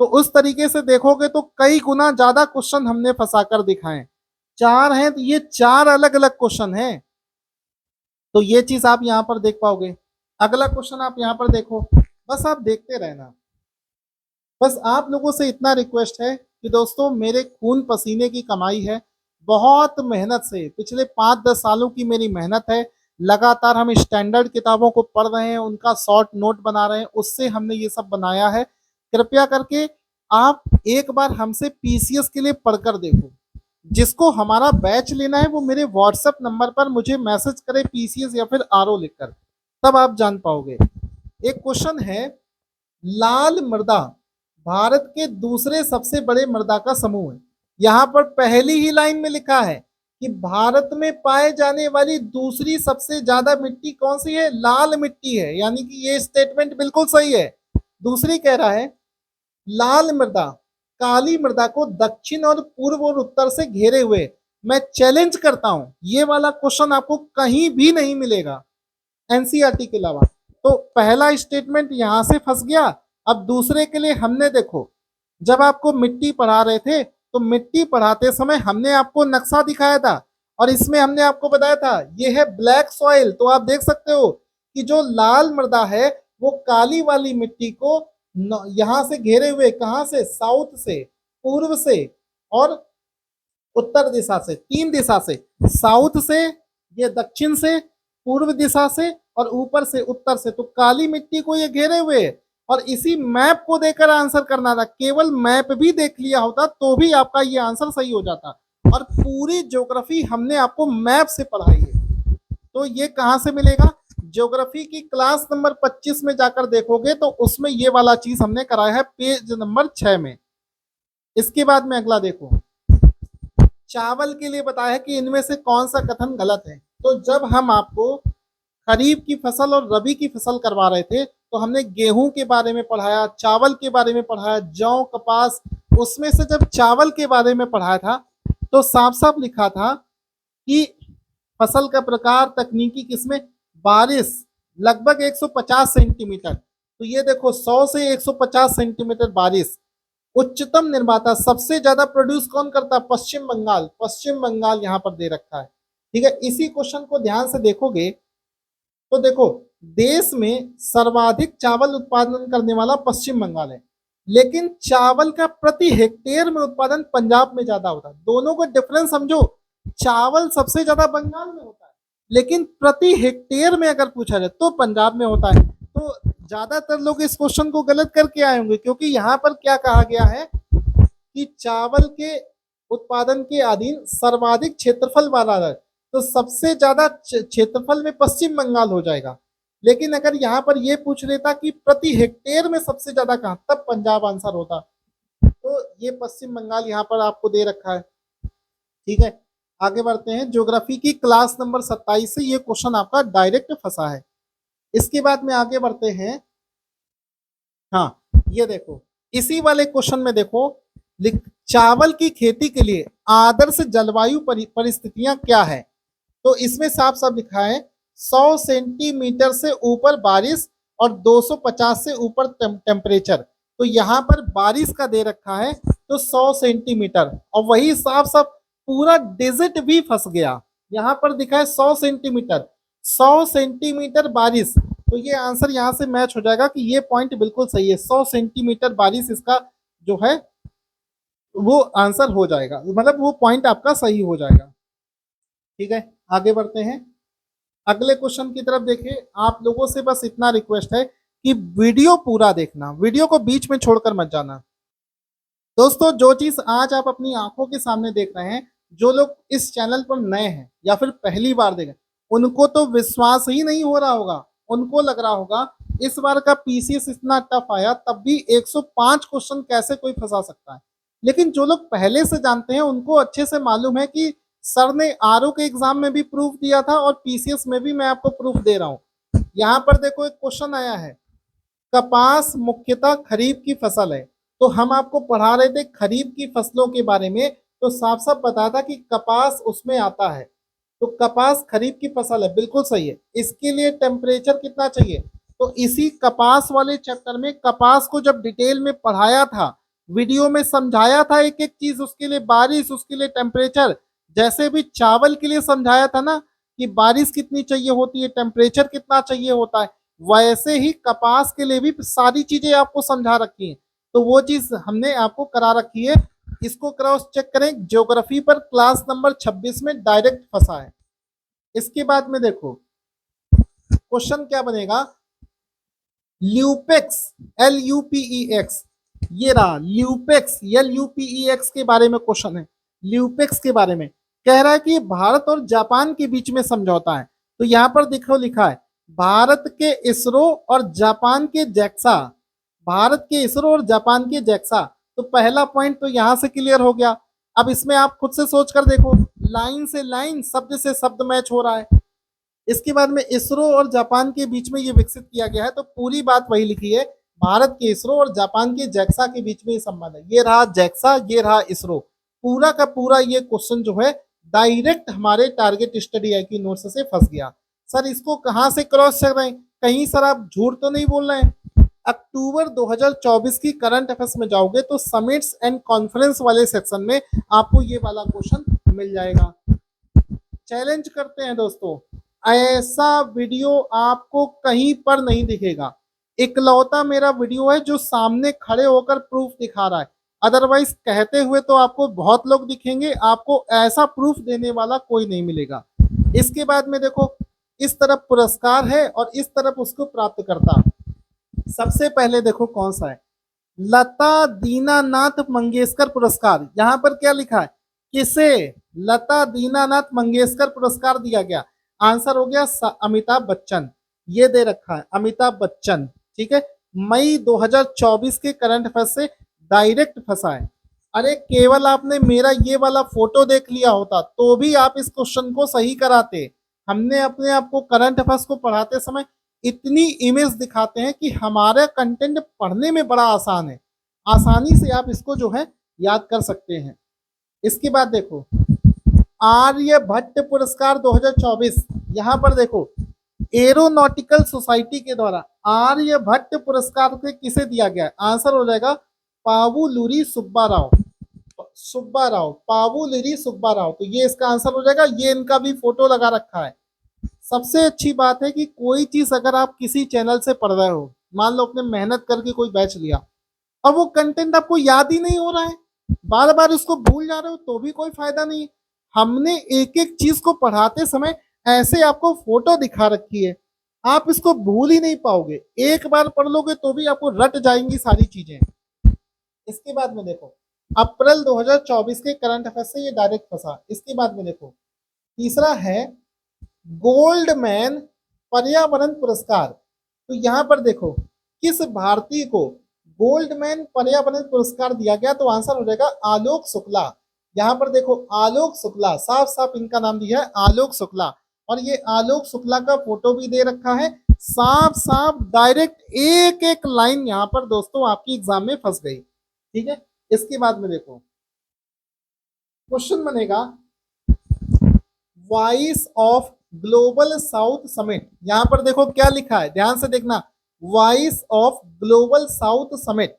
तो उस तरीके से देखोगे तो कई गुना ज्यादा क्वेश्चन हमने फंसा कर दिखाए। चार हैं तो ये चार अलग अलग क्वेश्चन हैं, तो ये चीज आप यहाँ पर देख पाओगे। अगला क्वेश्चन आप यहाँ पर देखो, बस आप देखते रहना। बस आप लोगों से इतना रिक्वेस्ट है कि दोस्तों मेरे खून पसीने की कमाई है, बहुत मेहनत से पिछले 5-10 सालों की मेरी मेहनत है, लगातार हम स्टैंडर्ड किताबों को पढ़ रहे हैं, उनका शॉर्ट नोट बना रहे हैं, उससे हमने ये सब बनाया है। कृपया करके आप एक बार हमसे पीसीएस के लिए पढ़कर देखो। जिसको हमारा बैच लेना है वो मेरे व्हाट्सएप नंबर पर मुझे मैसेज करे पीसीएस या फिर आरओ लिखकर, तब आप जान पाओगे। एक क्वेश्चन है, लाल मृदा भारत के दूसरे सबसे बड़े मृदा का समूह है। यहाँ पर पहली ही लाइन में लिखा है कि भारत में पाए जाने वाली दूसरी सबसे ज्यादा मिट्टी कौन सी है, लाल मिट्टी है, यानी कि ये स्टेटमेंट बिल्कुल सही है। दूसरी कह रहा है लाल मृदा काली मृदा को दक्षिण और पूर्व और उत्तर से घेरे हुए। मैं चैलेंज करता हूं ये वाला क्वेश्चन आपको कहीं भी नहीं मिलेगा एनसीईआरटी के अलावा। तो पहला स्टेटमेंट यहां से फंस गया। अब दूसरे के लिए हमने देखो, जब आपको मिट्टी पढ़ा रहे थे तो मिट्टी पढ़ाते समय हमने आपको नक्शा दिखाया था, और इसमें हमने आपको बताया था ये है ब्लैक सॉइल। तो आप देख सकते हो कि जो लाल मृदा है वो काली वाली मिट्टी को यहां से घेरे हुए, कहां से, साउथ से, पूर्व से और उत्तर दिशा से, तीन दिशा से, साउथ से, ये दक्षिण से, पूर्व दिशा से और ऊपर से उत्तर से। तो काली मिट्टी को ये घेरे हुए, और इसी मैप को देकर आंसर करना था। केवल मैप भी देख लिया होता तो भी आपका ये आंसर सही हो जाता। और पूरी ज्योग्राफी हमने आपको मैप से पढ़ाई है। तो ये कहां से मिलेगा, ज्योग्राफी की क्लास नंबर 25 में जाकर देखोगे तो उसमें ये वाला चीज हमने कराया है पेज नंबर 6 में। इसके बाद में अगला देखो, चावल के लिए बताया है कि इनमें से कौन सा कथन गलत है। तो जब हम आपको खरीफ की फसल और रबी की फसल करवा रहे थे तो हमने गेहूं के बारे में पढ़ाया, चावल के बारे में पढ़ाया, जौ, कपास। उसमें से जब चावल के बारे में पढ़ाया था तो साफ साफ लिखा था कि फसल का प्रकार, तकनीकी किस्में, बारिश लगभग 150 सेंटीमीटर। तो ये देखो 100 से 150 सेंटीमीटर बारिश। उच्चतम निर्माता सबसे ज्यादा प्रोड्यूस कौन करता है, पश्चिम बंगाल। पश्चिम बंगाल यहाँ पर दे रखा है। ठीक है, इसी क्वेश्चन को ध्यान से देखोगे तो देखो देश में सर्वाधिक चावल उत्पादन करने वाला पश्चिम बंगाल है, लेकिन चावल का प्रति हेक्टेयर में उत्पादन पंजाब में ज्यादा होता है। दोनों को डिफरेंस समझो, चावल सबसे ज्यादा बंगाल में होता है लेकिन प्रति हेक्टेयर में अगर पूछा जाए तो पंजाब में होता है। तो ज्यादातर लोग इस क्वेश्चन को गलत करके आए होंगे, क्योंकि यहाँ पर क्या कहा गया है कि चावल के उत्पादन के अधीन सर्वाधिक क्षेत्रफल वाला है, तो सबसे ज्यादा क्षेत्रफल में पश्चिम बंगाल हो जाएगा। लेकिन अगर यहाँ पर ये पूछ लेता कि प्रति हेक्टेयर में सबसे ज्यादा कहाँ, तब पंजाब आंसर होता। तो ये पश्चिम बंगाल यहाँ पर आपको दे रखा है। ठीक है, आगे बढ़ते हैं। ज्योग्राफी की क्लास नंबर 27 से ये क्वेश्चन आपका डायरेक्ट फंसा है। इसके बाद में आगे बढ़ते हैं। हाँ, ये देखो, इसी वाले क्वेश्चन में देखो, चावल की खेती के लिए आदर्श जलवायु परिस्थितियां क्या है। तो इसमें साफ साफ लिखा है 100 सेंटीमीटर से ऊपर बारिश और 250 से ऊपर टेम्परेचर। तो यहाँ पर बारिश का दे रखा है तो 100 सेंटीमीटर, और वही साफ साफ पूरा डेजर्ट भी फंस गया। यहाँ पर दिखा है 100 सेंटीमीटर, 100 सेंटीमीटर बारिश, तो ये आंसर यहाँ से मैच हो जाएगा कि ये पॉइंट बिल्कुल सही है। 100 सेंटीमीटर बारिश इसका जो है वो आंसर हो जाएगा, मतलब वो पॉइंट आपका सही हो जाएगा। ठीक है, आगे बढ़ते हैं। अगले क्वेश्चन की तरफ देखिए। आप लोगों से बस इतना रिक्वेस्ट है कि वीडियो पूरा देखना, वीडियो को बीच में छोड़कर मत जाना। दोस्तों, जो चीज आज आप अपनी आंखों के सामने देख रहे हैं, जो लोग इस चैनल पर नए हैं या फिर पहली बार देख रहे हैं, उनको तो विश्वास ही नहीं हो रहा होगा। उनको लग रहा होगा इस बार का पीसीएस इतना टफ आया, तब भी 105 क्वेश्चन कैसे कोई फंसा सकता है। लेकिन जो लोग पहले से जानते हैं उनको अच्छे से मालूम है कि सर ने आरओ के एग्जाम में भी प्रूफ दिया था और पीसीएस में भी मैं आपको प्रूफ दे रहा हूँ। यहाँ पर देखो एक क्वेश्चन आया है, कपास मुख्यतः खरीफ की फसल है। तो हम आपको पढ़ा रहे थे खरीफ की फसलों के बारे में, तो साफ साफ बताया था कि कपास उसमें आता है। तो कपास खरीफ की फसल है, बिल्कुल सही है। इसके लिए टेम्परेचर कितना चाहिए, तो इसी कपास वाले चैप्टर में कपास को जब डिटेल में पढ़ाया था, वीडियो में समझाया था एक एक चीज, उसके लिए बारिश, उसके लिए टेम्परेचर, जैसे भी चावल के लिए समझाया था ना कि बारिश कितनी चाहिए होती है, टेम्परेचर कितना चाहिए होता है, वैसे ही कपास के लिए भी सारी चीजें आपको समझा रखी है। तो वो चीज हमने आपको करा रखी है, इसको क्रॉस चेक करें। ज्योग्राफी पर क्लास नंबर 26 में डायरेक्ट फंसा है। इसके बाद में देखो क्वेश्चन क्या बनेगा, ल्यूपेक्स, LUPEX, ये रहा ल्यूपेक्स, LUPEX के बारे में क्वेश्चन है। ल्यूपेक्स के बारे में कह रहा है कि भारत और जापान के बीच में समझौता है। तो यहाँ पर देखो लिखा है भारत के इसरो और जापान के जैक्सा, भारत के इसरो और जापान के जैक्सा। तो पहला पॉइंट तो यहां से क्लियर हो गया। अब इसमें आप खुद से सोच कर देखो, लाइन से लाइन, शब्द से शब्द मैच हो रहा है। इसके बाद में इसरो और जापान के बीच में ये विकसित किया गया है, तो पूरी बात वही लिखी है, भारत के इसरो और जापान के जैक्सा के बीच में ये संबंध है। ये रहा जैक्सा, ये रहा इसरो। पूरा का पूरा ये क्वेश्चन जो है डायरेक्ट हमारे टारगेट स्टडी IQ नोट्स से फंस गया। सर इसको कहाँ से क्रॉस कर रहे हैं, कहीं सर आप झूठ तो नहीं बोल रहे हैं। अक्टूबर 2024 की करंट अफेयर्स में जाओगे तो समिट्स एंड कॉन्फ्रेंस वाले सेक्शन में आपको ये वाला क्वेश्चन मिल जाएगा। चैलेंज करते हैं दोस्तों, ऐसा वीडियो आपको कहीं पर नहीं दिखेगा। इकलौता मेरा वीडियो है जो सामने खड़े होकर प्रूफ दिखा रहा है, अदरवाइज कहते हुए तो आपको बहुत लोग दिखेंगे, आपको ऐसा प्रूफ देने वाला कोई नहीं मिलेगा। इसके बाद में देखो, इस तरफ पुरस्कार है और इस तरफ उसको प्राप्त करता। सबसे पहले देखो कौन सा है, लता दीनानाथ मंगेशकर पुरस्कार। यहां पर क्या लिखा है, किसे लता दीनानाथ मंगेशकर पुरस्कार दिया गया। आंसर हो गया अमिताभ बच्चन, ये दे रखा है अमिताभ बच्चन। ठीक है, मई 2024 के करंट अफेयर से डायरेक्ट फंसा है। अरे केवल आपने मेरा ये वाला फोटो देख लिया होता तो भी आप इस क्वेश्चन को सही कराते। हमने अपने आप को करंट अफेयर्स को पढ़ाते समय इतनी इमेज दिखाते हैं कि हमारा कंटेंट पढ़ने में बड़ा आसान है, आसानी से आप इसको जो है याद कर सकते हैं। इसके बाद देखो आर्यभट्ट पुरस्कार 2024, यहाँ पर देखो एरोनॉटिकल सोसाइटी के द्वारा आर्यभट्ट पुरस्कार से किसे दिया गया है। आंसर हो जाएगा पावुलुरी सुब्बाराव, पावुलुरी सुब्बाराव। तो ये इसका आंसर हो जाएगा, ये इनका भी फोटो लगा रखा है। सबसे अच्छी बात है कि कोई चीज अगर आप किसी चैनल से पढ़ रहे हो, मान लो अपने मेहनत करके कोई बैच लिया और वो कंटेंट आपको याद ही नहीं हो रहा है, बार बार उसको भूल जा रहे हो, तो भी कोई फायदा नहीं। हमने एक एक चीज को पढ़ाते समय ऐसे आपको फोटो दिखा रखी है, आप इसको भूल ही नहीं पाओगे, एक बार पढ़ लोगे तो भी आपको रट जाएंगी सारी चीजें। इसके बाद में देखो अप्रैल 2024 के करंट अफेयर से ये डायरेक्ट फंसा। इसके बाद में देखो तीसरा है गोल्डमैन पर्यावरण पुरस्कार। तो यहां पर देखो किस भारतीय को गोल्डमैन पर्यावरण पुरस्कार दिया गया, तो आंसर हो जाएगा आलोक शुक्ला। यहाँ पर देखो आलोक शुक्ला, साफ साफ इनका नाम दिया है आलोक शुक्ला, और ये आलोक शुक्ला का फोटो भी दे रखा है, साफ साफ डायरेक्ट एक एक लाइन यहाँ पर दोस्तों आपकी एग्जाम में फंस गई। ठीक है, इसके बाद में देखो क्वेश्चन बनेगा voice of global south summit. यहां पर देखो क्या लिखा है, ध्यान से देखना, voice of global south summit,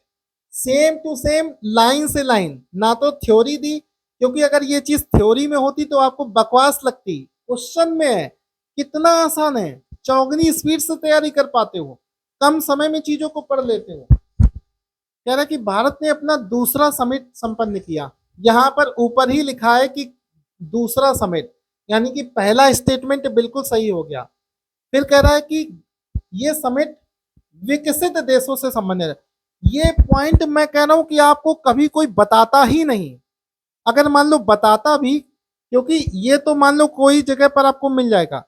same to same line से लाइन, ना तो थ्योरी दी, क्योंकि अगर ये चीज थ्योरी में होती तो आपको बकवास लगती, क्वेश्चन में है, कितना आसान है, चौगनी स्पीड से तैयारी कर पाते हो, कम समय में चीजों को पढ़ लेते हो। कह रहा कि भारत ने अपना दूसरा समिट संपन्न किया, यहां पर ऊपर ही लिखा है कि दूसरा समिट, यानी कि पहला स्टेटमेंट बिल्कुल सही हो गया। फिर कह रहा है कि ये समिट विकसित देशों से संबंधित है। ये पॉइंट मैं कह रहा हूं कि आपको कभी कोई बताता ही नहीं, अगर मान लो बताता भी, क्योंकि ये तो मान लो कोई जगह पर आपको मिल जाएगा,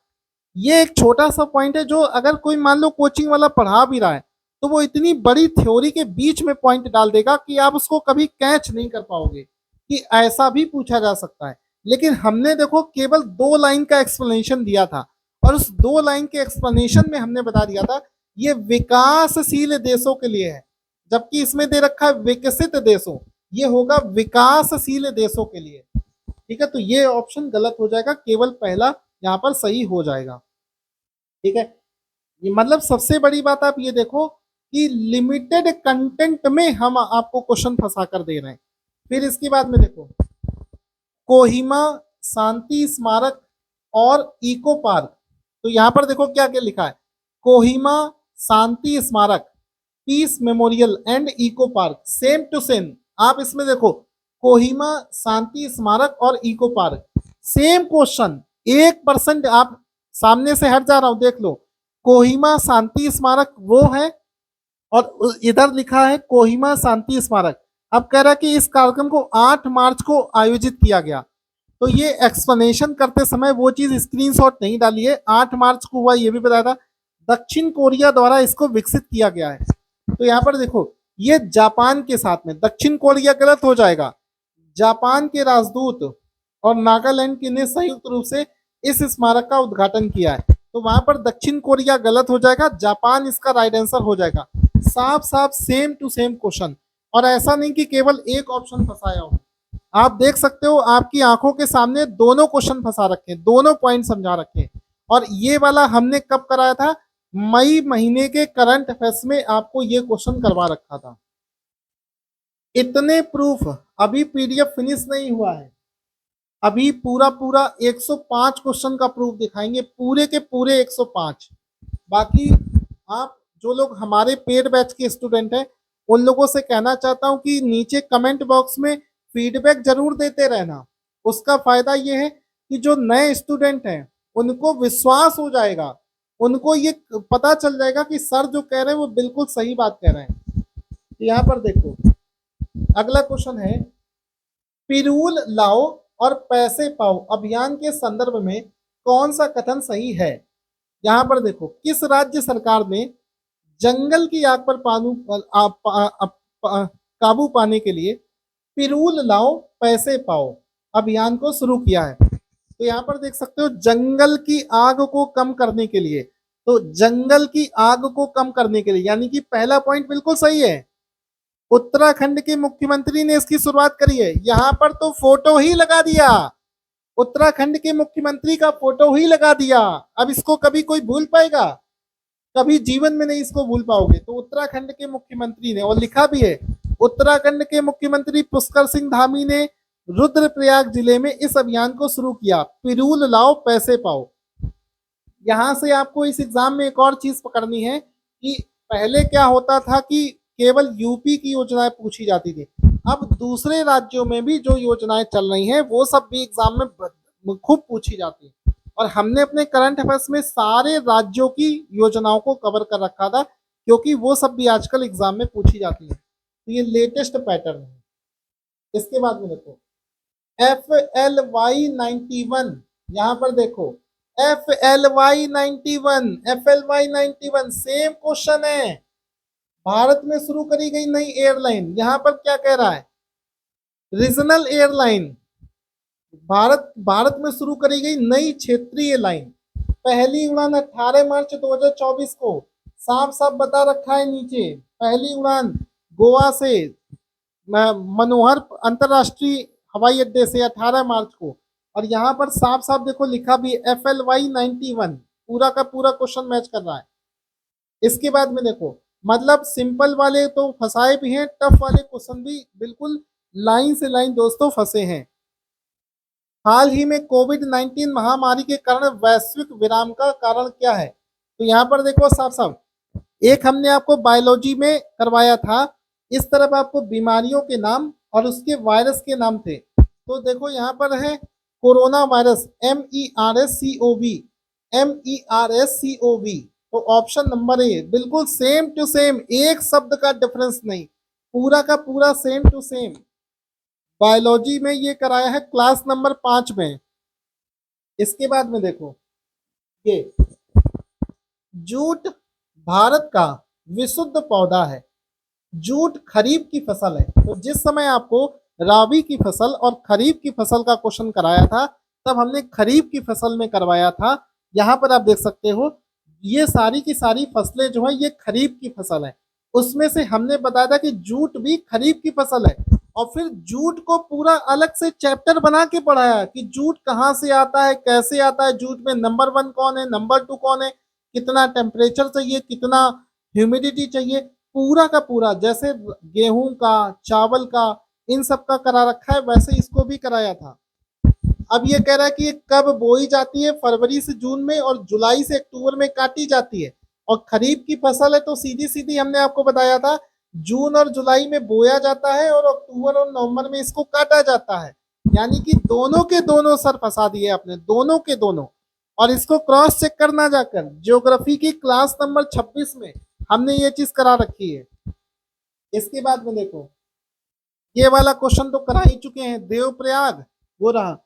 ये एक छोटा सा पॉइंट है जो अगर कोई मान लो कोचिंग वाला पढ़ा भी रहा है तो वो इतनी बड़ी थ्योरी के बीच में पॉइंट डाल देगा कि आप उसको कभी कैच नहीं कर पाओगे कि ऐसा भी पूछा जा सकता है। लेकिन हमने देखो केवल 2 लाइन का एक्सप्लेनेशन दिया था, और उस 2 लाइन के एक्सप्लेनेशन में हमने बता दिया था ये विकासशील देशों के लिए है, जबकि इसमें दे रखा है विकसित देशों, ये होगा विकासशील देशों के लिए। ठीक है, तो ये ऑप्शन गलत हो जाएगा, केवल पहला यहाँ पर सही हो जाएगा। ठीक है, ये मतलब सबसे बड़ी बात आप ये देखो कि लिमिटेड कंटेंट में हम आपको क्वेश्चन फंसा कर दे रहे हैं। फिर इसके बाद में देखो कोहिमा शांति स्मारक और इको पार्क, तो यहां पर देखो क्या क्या लिखा है, Kohima Shanti Smarak, peace memorial and eco park, same to same. आप इसमें देखो कोहिमा शांति स्मारक और इको पार्क, सेम क्वेश्चन, 1% आप सामने से हट जा रहा हूं, देख लो कोहिमा शांति स्मारक वो है, और इधर लिखा है कोहिमा शांति स्मारक। अब कह रहा है कि इस कार्यक्रम को 8 मार्च को आयोजित किया गया, तो ये एक्सप्लेनेशन करते समय वो चीज स्क्रीनशॉट नहीं डाली है, 8 मार्च को हुआ ये भी बताया था, दक्षिण कोरिया द्वारा इसको विकसित किया गया है। तो यहाँ पर देखो ये जापान के साथ में, दक्षिण कोरिया गलत हो जाएगा, जापान के राजदूत और नागालैंड के ने संयुक्त रूप से इस स्मारक का उद्घाटन किया है, तो वहां पर दक्षिण कोरिया गलत हो जाएगा, जापान इसका राइट आंसर हो जाएगा। साफ साफ सेम टू सेम क्वेश्चन, और ऐसा नहीं कि केवल एक ऑप्शन फंसाया हो, आप देख सकते हो आपकी आंखों के सामने दोनों क्वेश्चन फंसा रखे, दोनों पॉइंट समझा रखे। और ये वाला हमने कब कराया था, मई महीने के करंट अफेयर्स में आपको ये क्वेश्चन करवा रखा था। इतने प्रूफ, अभी पीडीएफ फिनिश नहीं हुआ है, अभी पूरा पूरा 105 क्वेश्चन का प्रूफ दिखाएंगे, पूरे के पूरे 105। बाकी आप जो लोग हमारे पेड बैच के स्टूडेंट हैं उन लोगों से कहना चाहता हूं कि नीचे कमेंट बॉक्स में फीडबैक जरूर देते रहना। उसका फायदा ये है कि जो नए स्टूडेंट हैं उनको विश्वास हो जाएगा, उनको ये पता चल जाएगा कि सर जो कह रहे हैं वो बिल्कुल सही बात कह रहे हैं। यहाँ पर देखो अगला क्वेश्चन है, पिरूल लाओ और पैसे पाओ अभियान के संदर्भ में कौन सा कथन सही है। यहाँ पर देखो किस राज्य सरकार ने जंगल की आग पर काबू पाने के लिए पिरूल लाओ पैसे पाओ अभियान को शुरू किया है। तो यहाँ पर देख सकते हो जंगल की आग को कम करने के लिए, तो जंगल की आग को कम करने के लिए, यानी कि पहला पॉइंट बिल्कुल सही है, उत्तराखंड के मुख्यमंत्री ने इसकी शुरुआत करी है। यहाँ पर तो फोटो ही लगा दिया, उत्तराखंड के मुख्यमंत्री का फोटो ही लगा दिया, अब इसको कभी कोई भूल पाएगा, कभी जीवन में नहीं इसको भूल पाओगे। तो उत्तराखंड के मुख्यमंत्री ने, और लिखा भी है उत्तराखंड के मुख्यमंत्री पुष्कर सिंह धामी ने रुद्रप्रयाग जिले में इस अभियान को शुरू किया, पिरूल लाओ पैसे पाओ। यहां से आपको इस एग्जाम में एक और चीज पकड़नी है कि पहले क्या होता था कि केवल यूपी की योजनाएं पूछी जाती थी, अब दूसरे राज्यों में भी जो योजनाएं चल रही हैं वो सब भी एग्जाम में खूब पूछी जाती है। और हमने अपने करंट अफेयर्स में सारे राज्यों की योजनाओं को कवर कर रखा था, क्योंकि वो सब भी आजकल एग्जाम में पूछी जाती है। तो ये लेटेस्ट पैटर्न है। इसके बाद में देखो FLY91, यहाँ पर देखो FLY91 सेम क्वेश्चन है। भारत में शुरू करी गई नई एयरलाइन, यहाँ पर क्या कह रहा है, रीजनल एयरलाइन। भारत में शुरू करी गई नई क्षेत्रीय लाइन, पहली उड़ान 18 मार्च 2024 को, साफ साफ बता रखा है नीचे, पहली उड़ान गोवा से मनोहर अंतरराष्ट्रीय हवाई अड्डे से 18 मार्च को। और यहाँ पर साफ साफ देखो लिखा भी FLY91, पूरा का पूरा क्वेश्चन मैच कर रहा है। इसके बाद में देखो, मतलब सिंपल वाले तो फंसाए भी हैं, टफ वाले क्वेश्चन भी बिल्कुल लाइन से लाइन दोस्तों फंसे हैं। हाल ही में कोविड-19 महामारी के कारण वैश्विक विराम का कारण क्या है? तो यहाँ पर देखो साफ साफ, एक हमने आपको बायोलॉजी में करवाया था, इस तरफ आपको बीमारियों के नाम और उसके वायरस के नाम थे। तो देखो यहाँ पर है कोरोना वायरस, MERSCOV, तो ऑप्शन नंबर ए बिल्कुल सेम टू सेम, एक शब्द का डिफरेंस नहीं, पूरा का पूरा सेम टू सेम। बायोलॉजी में ये कराया है क्लास नंबर 5 में। इसके बाद में देखो, ये जूट भारत का विशुद्ध पौधा है। जूट खरीफ की फसल है। तो जिस समय आपको राबी की फसल और खरीफ की फसल का क्वेश्चन कराया था, तब हमने खरीफ की फसल में करवाया था। यहाँ पर आप देख सकते हो, ये सारी की सारी फसलें जो है ये खरीफ की फसल है। उसमें से हमने बताया था कि जूट भी खरीफ की फसल है, और फिर जूट को पूरा अलग से चैप्टर बना के पढ़ाया कि जूट कहाँ से आता है, कैसे आता है, जूट में नंबर 1 कौन है, नंबर 2 कौन है, कितना टेम्परेचर चाहिए, कितना ह्यूमिडिटी चाहिए, पूरा का पूरा। जैसे गेहूं का, चावल का, इन सब का करा रखा है, वैसे इसको भी कराया था। अब ये कह रहा है कि कब बोई जाती है, फरवरी से जून में और जुलाई से अक्टूबर में काटी जाती है। और खरीफ की फसल है तो सीधी सीधी हमने आपको बताया था जून और जुलाई में बोया जाता है और अक्टूबर और नवंबर में इसको काटा जाता है। यानी कि दोनों के दोनों सर फंसा दिए अपने, दोनों के दोनों। और इसको क्रॉस चेक करना जाकर, ज्योग्राफी की क्लास नंबर 26 में हमने ये चीज करा रखी है। इसके बाद में देखो, ये वाला क्वेश्चन तो करा ही चुके हैं, देवप्रयाग वो रहा,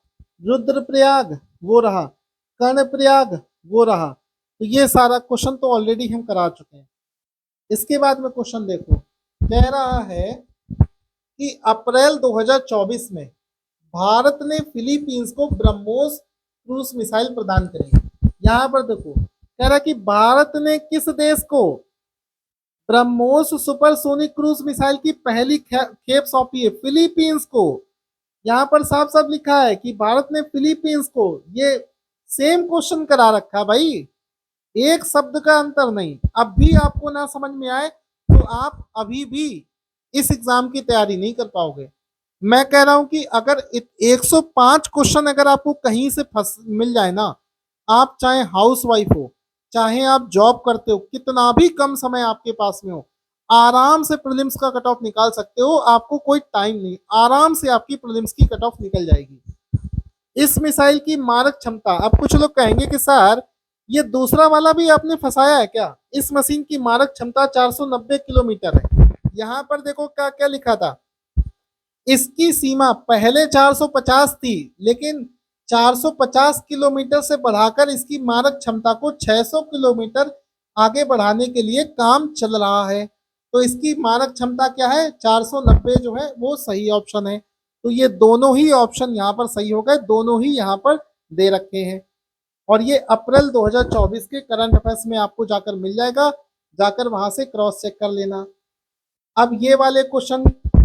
रुद्रप्रयाग वो रहा, कर्णप्रयाग वो रहा। तो ये सारा क्वेश्चन तो ऑलरेडी हम करा चुके हैं। इसके बाद में क्वेश्चन देखो, कह रहा है कि अप्रैल 2024 में भारत ने फिलीपींस को ब्रह्मोस क्रूज मिसाइल प्रदान करी। यहाँ पर देखो कह रहा है कि भारत ने किस देश को ब्रह्मोस सुपरसोनिक क्रूज मिसाइल की पहली खेप सौंपी है, फिलीपींस को। यहाँ पर साफ साफ लिखा है कि भारत ने फिलीपींस को, ये सेम क्वेश्चन करा रखा भाई, एक शब्द का अंतर नहीं। अब भी आपको ना समझ में आए तो आप अभी भी इस एग्जाम की तैयारी नहीं कर पाओगे। मैं कह रहा हूं कि अगर 105 क्वेश्चन अगर आपको कहीं से मिल जाए ना, आप चाहे हाउस वाइफ हो, चाहे आप जॉब करते हो, कितना भी कम समय आपके पास में हो, आराम से प्रीलिम्स का कट ऑफ निकाल सकते हो। आपको कोई टाइम नहीं, आराम से आपकी प्रीलिम्स की कट ऑफ निकल जाएगी। इस मिसाइल की मारक क्षमता, अब कुछ लोग कहेंगे कि सर ये दूसरा वाला भी आपने फंसाया है क्या? इस मशीन की मारक क्षमता 490 किलोमीटर है। यहाँ पर देखो क्या क्या लिखा था, इसकी सीमा पहले 450 थी, लेकिन 450 किलोमीटर से बढ़ाकर इसकी मारक क्षमता को 600 किलोमीटर आगे बढ़ाने के लिए काम चल रहा है। तो इसकी मारक क्षमता क्या है, 490 जो है वो सही ऑप्शन है। तो ये दोनों ही ऑप्शन यहाँ पर सही हो गए, दोनों ही यहाँ पर दे रखे हैं। और ये अप्रैल 2024 के करंट अफेयर्स में आपको जाकर मिल जाएगा, जाकर वहां से क्रॉस चेक कर लेना। अब ये वाले क्वेश्चन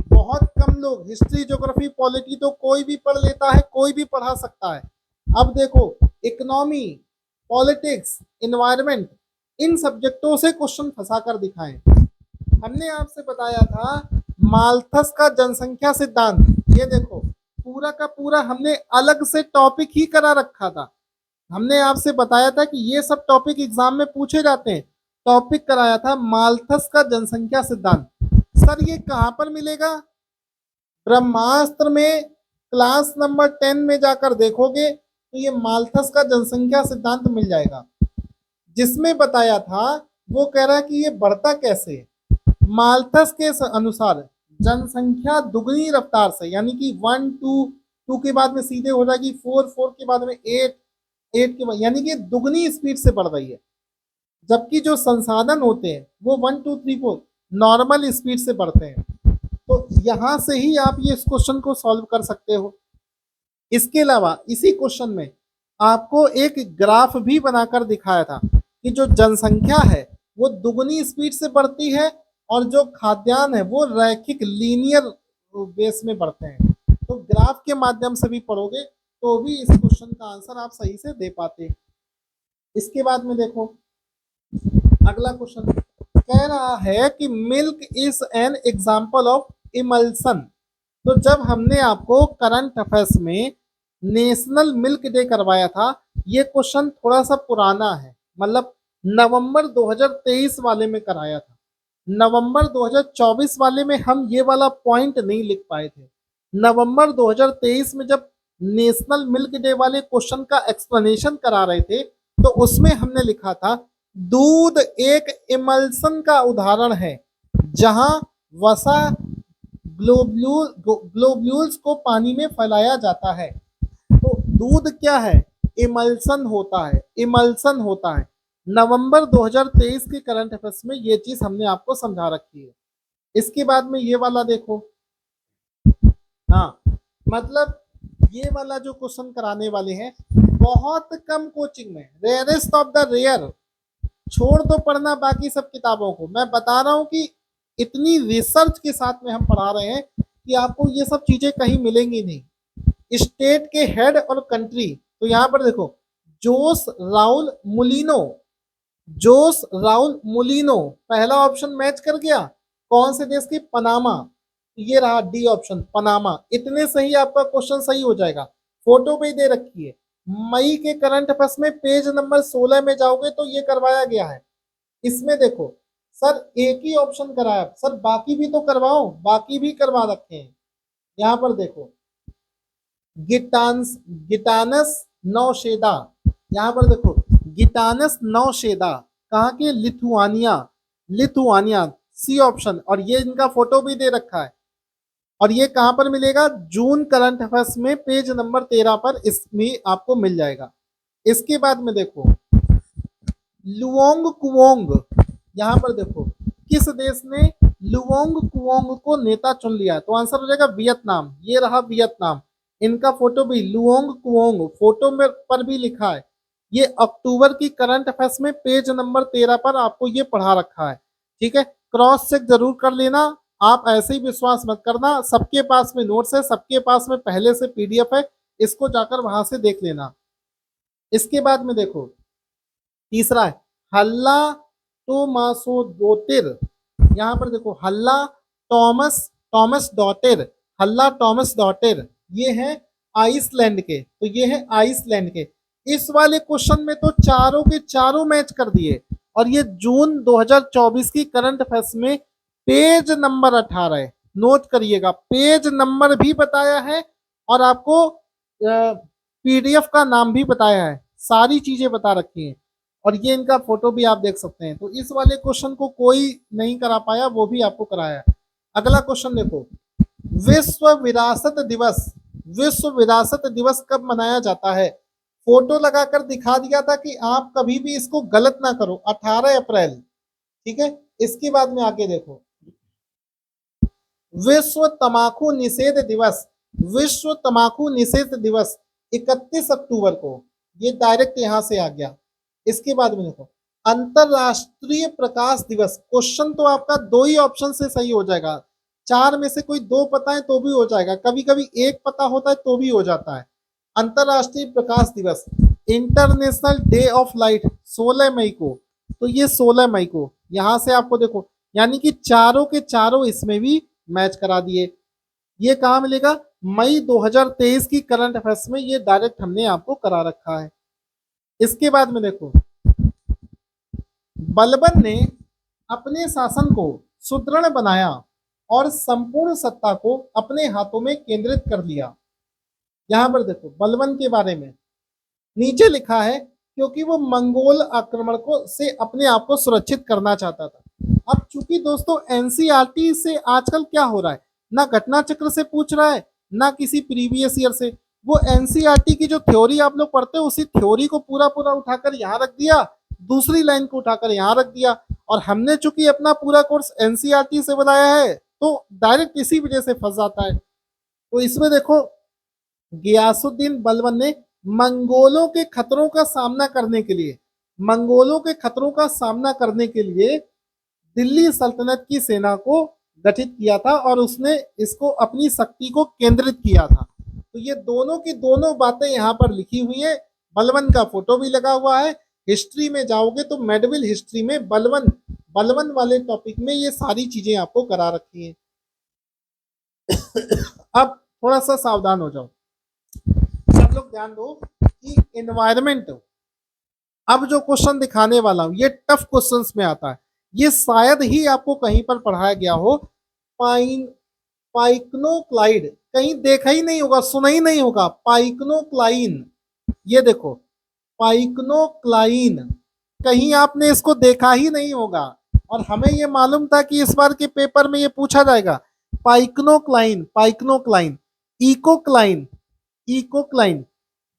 बहुत कम लोग, हिस्ट्री, ज्योग्राफी, पॉलिटी तो कोई भी पढ़ लेता है, कोई भी पढ़ा सकता है। अब देखो इकोनॉमी, पॉलिटिक्स, एनवायरनमेंट, इन सब्जेक्टों से क्वेश्चन फंसा कर दिखाएं। हमने आपसे बताया था माल्थस का जनसंख्या सिद्धांत, ये देखो पूरा का पूरा हमने अलग से टॉपिक ही करा रखा था। हमने आपसे बताया था कि ये सब टॉपिक एग्जाम में पूछे जाते हैं, टॉपिक कराया था माल्थस का जनसंख्या सिद्धांत। सर ये कहाँ पर मिलेगा? ब्रह्मास्त्र में क्लास नंबर 10 में जाकर देखोगे तो ये माल्थस का जनसंख्या सिद्धांत मिल जाएगा, जिसमें बताया था, वो कह रहा है कि ये बढ़ता कैसे है। माल्थस के अनुसार जनसंख्या दुगनी रफ्तार से, यानी कि 1 2 2 के बाद में सीधे हो जाएगी 4 4 के बाद में 8 8 के बाद, यानी कि दुगनी स्पीड से बढ़ रही है। जबकि जो संसाधन होते हैं वो 1 2 3 4 नॉर्मल स्पीड से बढ़ते हैं। तो यहां से ही आप ये इस क्वेश्चन को सॉल्व कर सकते हो। इसके अलावा इसी क्वेश्चन में आपको एक ग्राफ भी बनाकर दिखाया था कि जो जनसंख्या है वो दुगनी स्पीड से बढ़ती है और जो खाद्यान्न है वो रैखिक लीनियर बेस में बढ़ते हैं। तो ग्राफ के माध्यम से भी पढ़ोगे तो भी इस क्वेश्चन का आंसर आप सही से दे पाते। इसके बाद में देखो अगला क्वेश्चन कह रहा है कि milk is an example of emulsion. तो जब हमने आपको करंट अफेयर्स में नेशनल मिल्क डे करवाया था, ये क्वेश्चन थोड़ा सा पुराना है, मतलब नवंबर 2023 वाले में कराया था। नवंबर 2024 वाले में हम ये वाला पॉइंट नहीं लिख पाए थे। नवंबर 2023 में जब नेशनल मिल्क डे वाले क्वेश्चन का एक्सप्लेनेशन करा रहे थे तो उसमें हमने लिखा था दूध एक इमल्सन का उदाहरण है जहां वसा ग्लोब्यूल्स को पानी में फैलाया जाता है। तो दूध क्या है, इमल्सन होता है, इमल्सन होता है। नवंबर 2023 के करंट अफेयर्स में ये चीज हमने आपको समझा रखी है। इसके बाद में ये वाला देखो, हाँ मतलब ये वाला जो क्वेश्चन कराने वाले हैं बहुत कम कोचिंग में, रेयरेस्ट ऑफ द रेयर, छोड़ दो पढ़ना बाकी सब किताबों को, मैं बता रहा हूं कि इतनी रिसर्च के साथ में हम पढ़ा रहे हैं कि आपको ये सब चीजें कहीं मिलेंगी नहीं। स्टेट के हेड और कंट्री, तो यहां पर देखो जोस राउल मुलिनो, जोस राउल मुलिनो पहला ऑप्शन मैच कर गया, कौन से देश की, पनामा। ये रहा डी ऑप्शन पनामा। इतने से ही आपका क्वेश्चन सही हो जाएगा, फोटो पे ही दे रखी है। मई के करंट अफेयर्स में पेज नंबर 16 में जाओगे तो ये करवाया गया है। इसमें देखो सर एक ही ऑप्शन कराया सर, बाकी भी तो करवाओ, बाकी भी करवा रखे हैं। यहां पर देखो गिटानस नौशेदा, यहाँ पर देखो गिटानस नौशेदा कहाँ के, लिथुआनिया, लिथुआनिया सी ऑप्शन। और ये इनका फोटो भी दे रखा है और ये कहां पर मिलेगा, जून करंट अफेयर्स में पेज नंबर 13 पर इसमें आपको मिल जाएगा। इसके बाद में देखो लुओंग कुओंग, यहां पर देखो किस देश ने लुओंग कुओंग को नेता चुन लिया, तो आंसर हो जाएगा वियतनाम। ये रहा वियतनाम, इनका फोटो भी लुओंग कुओंग फोटो में पर भी लिखा है। ये अक्टूबर की करंट अफेयर्स में पेज नंबर 13 पर आपको ये पढ़ा रखा है। ठीक है, क्रॉस चेक जरूर कर लेना, आप ऐसे ही विश्वास मत करना। सबके पास में नोट्स है, सबके पास में पहले से पीडीएफ है, इसको जाकर वहां से देख लेना। इसके बाद में देखो तीसरा है हल्ला टोमासो डोटिर, यहाँ पर देखो हल्ला टॉमस टॉमस डॉटेर, हल्ला टॉमस डॉटेर, ये है आइसलैंड के, तो ये है आइसलैंड के। इस वाले क्वेश्चन में तो चारों के चारों मैच कर दिए और ये जून 2024 की करंट अफेयर्स में पेज नंबर 18 है, नोट करिएगा, पेज नंबर भी बताया है और आपको पीडीएफ का नाम भी बताया है, सारी चीजें बता रखी हैं और ये इनका फोटो भी आप देख सकते हैं। तो इस वाले क्वेश्चन को कोई नहीं करा पाया, वो भी आपको कराया है। अगला क्वेश्चन देखो, विश्व विरासत दिवस, विश्व विरासत दिवस कब मनाया जाता है, फोटो लगाकर दिखा दिया था कि आप कभी भी इसको गलत ना करो, 18 अप्रैल। ठीक है, इसके बाद में आगे देखो विश्व तंबाकू निषेध दिवस, विश्व तंबाकू निषेध दिवस 31 अक्टूबर को, ये डायरेक्ट यहां से आ गया। इसके बाद में देखो अंतरराष्ट्रीय प्रकाश दिवस, क्वेश्चन तो आपका दो ही ऑप्शन से सही हो जाएगा, चार में से कोई दो पता है तो भी हो जाएगा, कभी कभी एक पता होता है तो भी हो जाता है। अंतरराष्ट्रीय प्रकाश दिवस, इंटरनेशनल डे ऑफ लाइट 16 मई को, तो ये 16 मई को यहां से आपको देखो, यानी कि चारों के चारों इसमें भी मैच करा दिए। ये कहाँ मिलेगा, मई 2023 की करंट अफेयर्स में, ये डायरेक्ट हमने आपको करा रखा है। इसके बाद में देखो बलबन ने अपने शासन को सुदृढ़ बनाया और संपूर्ण सत्ता को अपने हाथों में केंद्रित कर लिया। यहां पर देखो बलबन के बारे में, नीचे लिखा है क्योंकि वो मंगोल आक्रमण को से अपने आप को सुरक्षित करना चाहता था। अब चूंकि दोस्तों एनसीईआरटी से आजकल क्या हो रहा है, ना घटना चक्र से पूछ रहा है ना किसी प्रीवियस ईयर से, वो एनसीईआरटी की जो थ्योरी आप लोग पढ़ते हो उसी थ्योरी को पूरा पूरा उठाकर यहाँ रख दिया, दूसरी लाइन को उठाकर यहाँ रख दिया। और हमने चूंकि अपना पूरा कोर्स एनसीईआरटी से बनाया है तो डायरेक्ट इसी वजह से फंस जाता है। तो इसमें देखो गियासुद्दीन बलबन ने मंगोलों के खतरों का सामना करने के लिए, मंगोलों के खतरों का सामना करने के लिए दिल्ली सल्तनत की सेना को गठित किया था और उसने इसको अपनी शक्ति को केंद्रित किया था। तो ये दोनों की दोनों बातें यहाँ पर लिखी हुई है, बलबन का फोटो भी लगा हुआ है। हिस्ट्री में जाओगे तो मेडविल हिस्ट्री में बलबन बलबन वाले टॉपिक में ये सारी चीजें आपको करा रखी हैं। अब थोड़ा सा सावधान हो जाओ, सब लोग ध्यान दो कि एनवायरमेंट, अब जो क्वेश्चन दिखाने वाला हूं ये टफ क्वेश्चंस में आता है, ये शायद ही आपको कहीं पर पढ़ाया गया हो। पाइक्नोक्लाइड कहीं देखा ही नहीं होगा, सुना ही नहीं होगा, पाइक्नोक्लाइन, ये देखो पाइक्नोक्लाइन, कहीं आपने इसको देखा ही नहीं होगा। और हमें ये मालूम था कि इस बार के पेपर में ये पूछा जाएगा, पाइक्नोक्लाइन, पाइक्नोक्लाइन, इकोक्लाइन, इकोक्लाइन,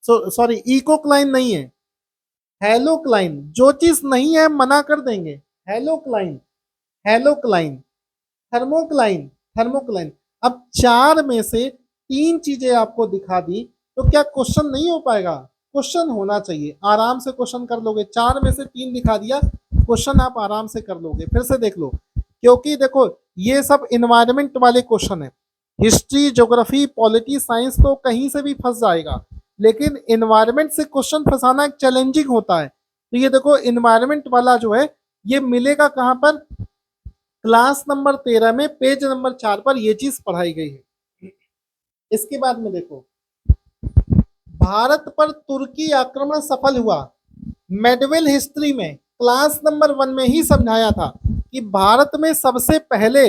सॉरी इकोक्लाइन नहीं है, हेलोक्लाइन, जो चीज नहीं है मना कर देंगे, हेलोक्लाइन, हेलोक्लाइन, थर्मोक्लाइन, थर्मोक्लाइन। अब चार में से तीन चीजें आपको दिखा दी तो क्या क्वेश्चन नहीं हो पाएगा? क्वेश्चन होना चाहिए, आराम से क्वेश्चन कर लोगे। चार में से तीन दिखा दिया, क्वेश्चन आप आराम से कर लोगे। फिर से देख लो, क्योंकि देखो ये सब इन्वायरमेंट वाले क्वेश्चन है, हिस्ट्री, ज्योग्राफी, पॉलिटी, साइंस तो कहीं से भी फंस जाएगा, लेकिन इन्वायरमेंट से क्वेश्चन फंसाना एक चैलेंजिंग होता है। तो ये देखो इन्वायरमेंट वाला जो है ये मिलेगा कहाँ पर, क्लास नंबर 13 में पेज नंबर 4 पर ये चीज पढ़ाई गई है। इसके बाद में देखो, भारत पर तुर्की आक्रमण सफल हुआ। मेडवेल हिस्ट्री में क्लास नंबर 1 में ही समझाया था कि भारत में सबसे पहले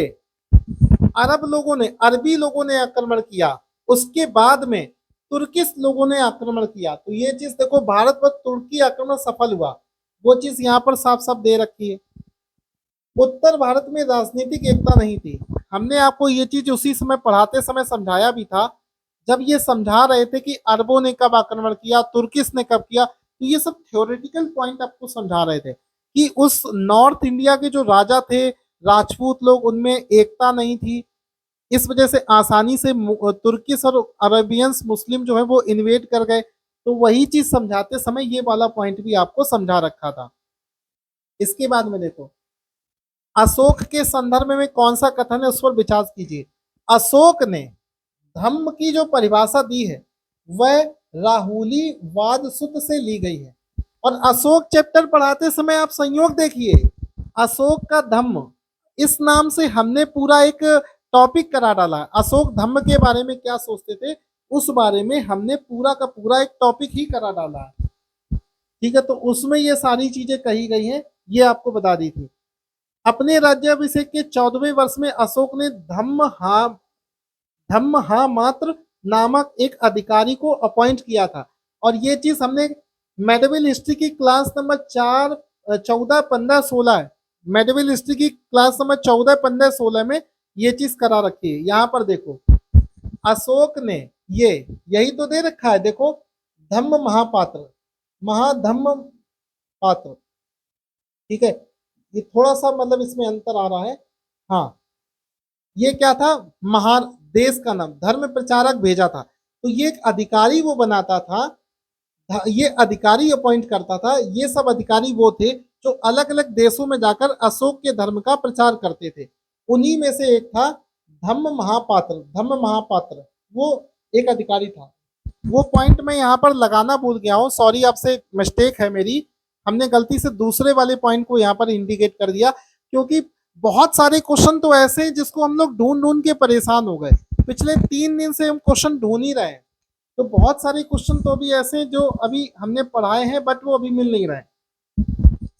अरबी लोगों ने आक्रमण किया, उसके बाद में तुर्किश लोगों ने आक्रमण किया। तो ये चीज देखो, भारत पर तुर्की आक्रमण सफल हुआ, वो चीज यहाँ पर साफ साफ दे रखी है। उत्तर भारत में राजनीतिक एकता नहीं थी, हमने आपको ये चीज उसी समय पढ़ाते समय समझाया भी था, जब ये समझा रहे थे कि अरबों ने कब आक्रमण किया, तुर्किश ने कब किया। तो ये सब थ्योरेटिकल पॉइंट आपको समझा रहे थे कि उस नॉर्थ इंडिया के जो राजा थे राजपूत लोग, उनमें एकता नहीं थी, इस वजह से आसानी से तुर्किश और अरेबियंस मुस्लिम जो है वो इन्वेड कर गए। तो वही चीज समझाते समय ये वाला पॉइंट भी आपको समझा रखा था। इसके बाद में देखो, अशोक के संदर्भ में कौन सा कथन है उस पर विचार कीजिए। अशोक ने धम्म की जो परिभाषा दी है वह राहुली वाद सूत्र से ली गई है। और अशोक चैप्टर पढ़ाते समय आप संयोग देखिए, अशोक का धम्म इस नाम से हमने पूरा एक टॉपिक करा डाला है। अशोक धम्म के बारे में क्या सोचते थे उस बारे में हमने पूरा का पूरा एक टॉपिक ही करा डाला है, ठीक है। तो उसमें ये सारी चीजें कही गई हैं, ये आपको बता दी थी। अपने राज्याभिषेक के 14वें वर्ष में अशोक ने धम्म मात्र नामक एक अधिकारी को अपॉइंट किया था। और ये चीज हमने मेडविल हिस्ट्री की क्लास नंबर 14, 15, 16 है, मेडविल हिस्ट्री की क्लास नंबर 14, 15, 16 में ये चीज करा रखी है। यहाँ पर देखो अशोक ने यही तो दे रखा है, देखो धम्म महापात्र, महाधम्म पात्र, ठीक है। ये थोड़ा सा मतलब इसमें अंतर आ रहा है, हाँ ये क्या था, महान देश का नाम, धर्म प्रचारक भेजा था। तो ये एक अधिकारी वो बनाता था, ये अधिकारी अपॉइंट करता था। ये सब अधिकारी वो थे जो अलग अलग देशों में जाकर अशोक के धर्म का प्रचार करते थे। उन्हीं में से एक था धम्म महापात्र, धम्म महापात्र वो एक अधिकारी था। वो पॉइंट मैं यहाँ पर लगाना भूल गया हूँ, सॉरी, आपसे मिस्टेक है मेरी, हमने गलती से दूसरे वाले पॉइंट को यहाँ पर इंडिकेट कर दिया, क्योंकि बहुत सारे क्वेश्चन तो ऐसे हैं जिसको हम लोग ढूंढ ढूंढ के परेशान हो गए। पिछले 3 दिन से हम क्वेश्चन ढूंढ ही रहे हैं, तो बहुत सारे क्वेश्चन तो अभी ऐसे जो अभी हमने पढ़ाए हैं बट वो अभी मिल नहीं रहे।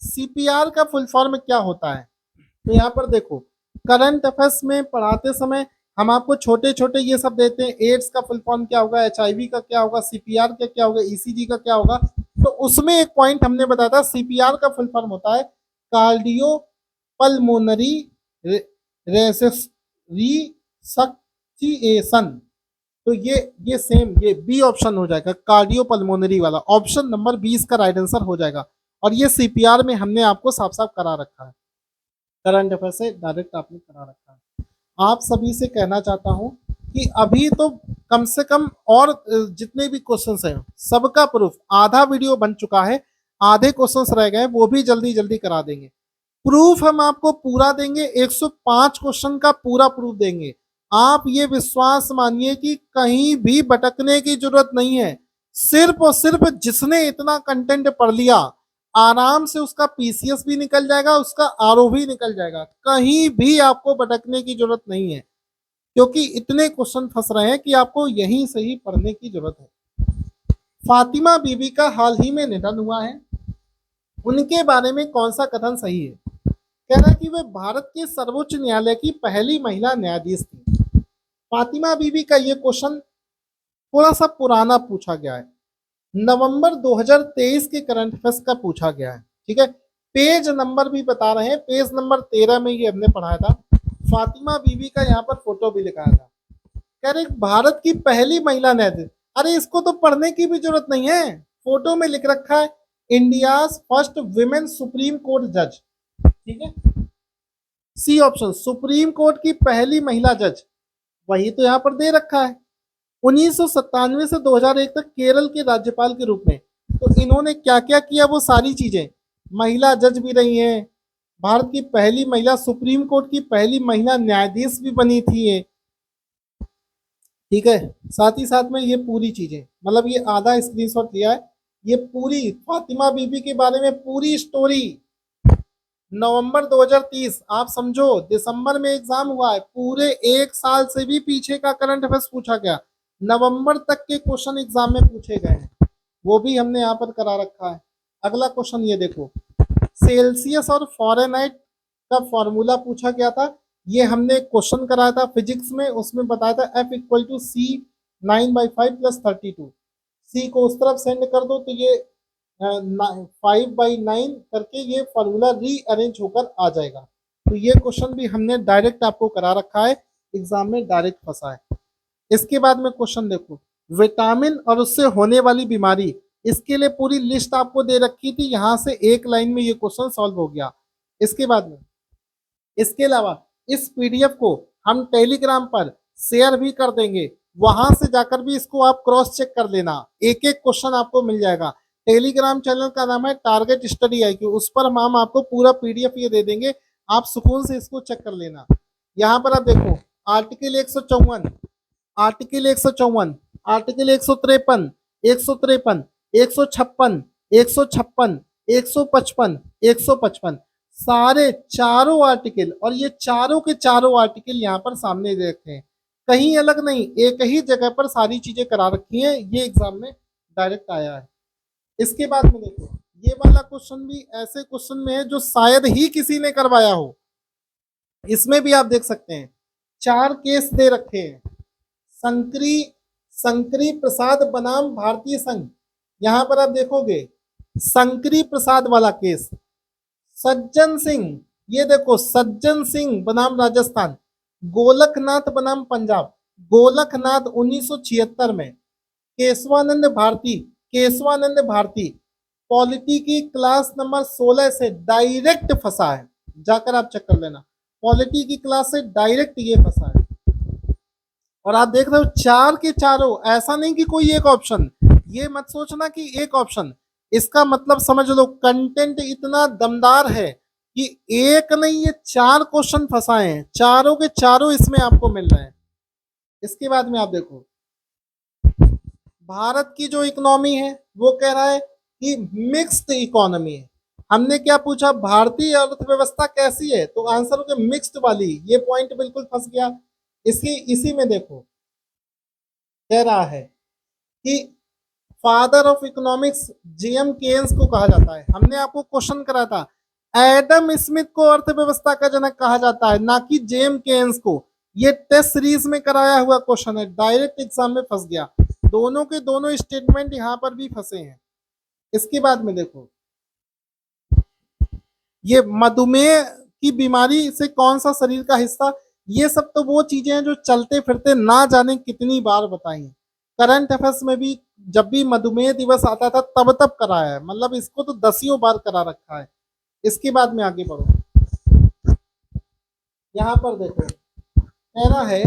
सीपीआर का फुल फॉर्म क्या होता है? तो यहाँ पर देखो, करंट अफेयर्स में पढ़ाते समय हम आपको छोटे छोटे ये सब देते हैं, एड्स का फुल फॉर्म क्या होगा, एचआईवी का क्या होगा, सीपीआर का क्या होगा, ईसीजी का क्या होगा, तो उसमें एक पॉइंट हमने बताया था, सीपीआर का फुल फॉर्म होता है कार्डियो पल्मोनरी रेसिसिएशन। तो ये सेम, ये बी ऑप्शन हो जाएगा, कार्डियो पल्मोनरी वाला ऑप्शन नंबर 20 का राइट आंसर हो जाएगा। और ये सीपीआर में हमने आपको साफ साफ करा रखा है, करंट अफेयर से डायरेक्ट आपने करा रखा है। आप सभी से कहना चाहता हूं कि अभी तो कम से कम और जितने भी क्वेश्चंस हैं सबका प्रूफ, आधा वीडियो बन चुका है, आधे क्वेश्चंस रह गए, वो भी जल्दी जल्दी करा देंगे। प्रूफ हम आपको पूरा देंगे, 105 क्वेश्चन का पूरा प्रूफ देंगे। आप ये विश्वास मानिए कि कहीं भी भटकने की जरूरत नहीं है। सिर्फ और सिर्फ जिसने इतना कंटेंट पढ़ लिया, आराम से उसका पीसीएस भी निकल जाएगा, उसका आरओ भी निकल जाएगा। कहीं भी आपको भटकने की जरूरत नहीं है, क्योंकि इतने क्वेश्चन फंस रहे हैं कि आपको यहीं से ही पढ़ने की जरूरत है। फातिमा बीबी का हाल ही में निधन हुआ है, उनके बारे में कौन सा कथन सही है? कह रहा है कि वे भारत के सर्वोच्च न्यायालय की पहली महिला न्यायाधीश थी। फातिमा बीबी का ये क्वेश्चन थोड़ा सा पुराना पूछा गया है, नवंबर 2023 के करंट अफेयर्स का पूछा गया है। ठीक है, पेज नंबर भी बता रहे हैं, पेज नंबर 13 में ये हमने पढ़ाया था। फातिमा बीबी का यहाँ पर फोटो भी लिखाया था। कह रहे भारत की पहली महिला न्यायाधीश। अरे इसको तो पढ़ने की भी जरूरत नहीं है, फोटो में लिख रखा है India's first women supreme court जज। ठीक है, सी ऑप्शन, सुप्रीम कोर्ट की पहली महिला जज, वही तो यहाँ पर दे रखा है। 1997 से 2001 तक केरल के राज्यपाल के रूप में। तो इन्होंने क्या क्या किया वो सारी चीजें, महिला जज भी रही हैं, भारत की पहली महिला सुप्रीम कोर्ट की पहली महिला न्यायाधीश भी बनी थी ये। ठीक है, साथ ही साथ में ये पूरी चीजें, मतलब ये आधा स्क्रीनशॉट लिया है, ये पूरी फातिमा बीबी के बारे में पूरी स्टोरी। नवंबर 2030, आप समझो दिसंबर में एग्जाम हुआ है, पूरे एक साल से भी पीछे का करंट अफेयर्स पूछा गया, नवंबर तक के क्वेश्चन एग्जाम में पूछे गए हैं, वो भी हमने यहाँ पर करा रखा है। अगला क्वेश्चन ये देखो, सेल्सियस और फॉरेनहाइट का फॉर्मूला पूछा गया था, ये हमने क्वेश्चन कराया था फिजिक्स में, उसमें बताया था F इक्वल टू सी 9/5 + 32। सी को उस तरफ सेंड कर दो तो ये 5/9 करके ये फॉर्मूला रीअरेंज होकर आ जाएगा। तो ये क्वेश्चन भी हमने डायरेक्ट आपको करा रखा है, एग्जाम में डायरेक्ट फंसा है। इसके बाद में क्वेश्चन देखो, विटामिन और उससे होने वाली बीमारी, इसके लिए पूरी लिस्ट आपको दे रखी थी, यहां से एक लाइन में ये क्वेश्चन सॉल्व हो गया। इसके बाद में, इसके अलावा इस पीडीएफ को हम टेलीग्राम पर शेयर भी कर देंगे, वहां से जाकर भी इसको आप क्रॉस चेक कर लेना, एक एक क्वेश्चन आपको मिल जाएगा। टेलीग्राम चैनल का नाम है टारगेट स्टडी IQ, उस पर हम आपको पूरा पीडीएफ ये दे देंगे, आप सुकून से इसको चेक कर लेना। यहाँ पर आप देखो, आर्टिकल 154, आर्टिकल 154, आर्टिकल 153, 153, 156, 156, 155, 155, सारे चारों आर्टिकल, और ये चारों के चारों आर्टिकल यहाँ पर सामने दे रखे हैं, कहीं अलग नहीं, एक ही जगह पर सारी चीजें करा रखी हैं, ये एग्जाम में डायरेक्ट आया है। इसके बाद में देखो, ये वाला क्वेश्चन भी ऐसे क्वेश्चन में है जो शायद ही किसी ने करवाया हो, इसमें भी आप देख सकते हैं 4 केस दे रखे हैं। शंकरी प्रसाद बनाम भारतीय संघ, यहां पर आप देखोगे शंकरी प्रसाद वाला केस, सज्जन सिंह, ये देखो सज्जन सिंह बनाम राजस्थान, गोलकनाथ बनाम पंजाब, गोलकनाथ 1976 में, केशवानंद भारती पॉलिटी की क्लास नंबर 16 से डायरेक्ट फंसा है, जाकर आप चेक कर लेना, पॉलिटी की क्लास से डायरेक्ट ये फंसा है। और आप देख रहे हो 4 के चारों, ऐसा नहीं कि कोई एक ऑप्शन, ये मत सोचना कि एक ऑप्शन, इसका मतलब समझ लो कंटेंट इतना दमदार है कि एक नहीं, ये 4 क्वेश्चन फंसाए हैं, चारों के चारों इसमें आपको मिल रहे हैं। इसके बाद में आप देखो, भारत की जो इकोनॉमी है वो कह रहा है कि मिक्स्ड इकोनॉमी है। हमने क्या पूछा, भारतीय अर्थव्यवस्था कैसी है, तो आंसर हो गया मिक्स्ड वाली, ये पॉइंट बिल्कुल फंस गया। इसी में देखो कह रहा है कि father of economics JM Keynes को कहा जाता है। हमने आपको क्वेश्चन करा था, एडम स्मिथ को अर्थव्यवस्था का जनक कहा जाता है, ना कि जेएम केन्स को। ये टेस्ट सीरीज में कराया हुआ क्वेश्चन है, डायरेक्ट एग्जाम में फंस गया। दोनों के दोनों स्टेटमेंट यहाँ पर भी फंसे हैं। इसके बाद में देखो, ये मधुमेह की बीमारी से कौन सा शरीर का हिस्सा, ये सब तो वो चीजें हैं जो चलते फिरते ना जाने कितनी बार बताई हैं। करंट अफेयर्स में भी जब भी मधुमेह दिवस आता था तब तब कराया है, मतलब इसको तो दसियों बार करा रखा है। इसके बाद में आगे बढ़ो, यहाँ पर देखो कह रहा है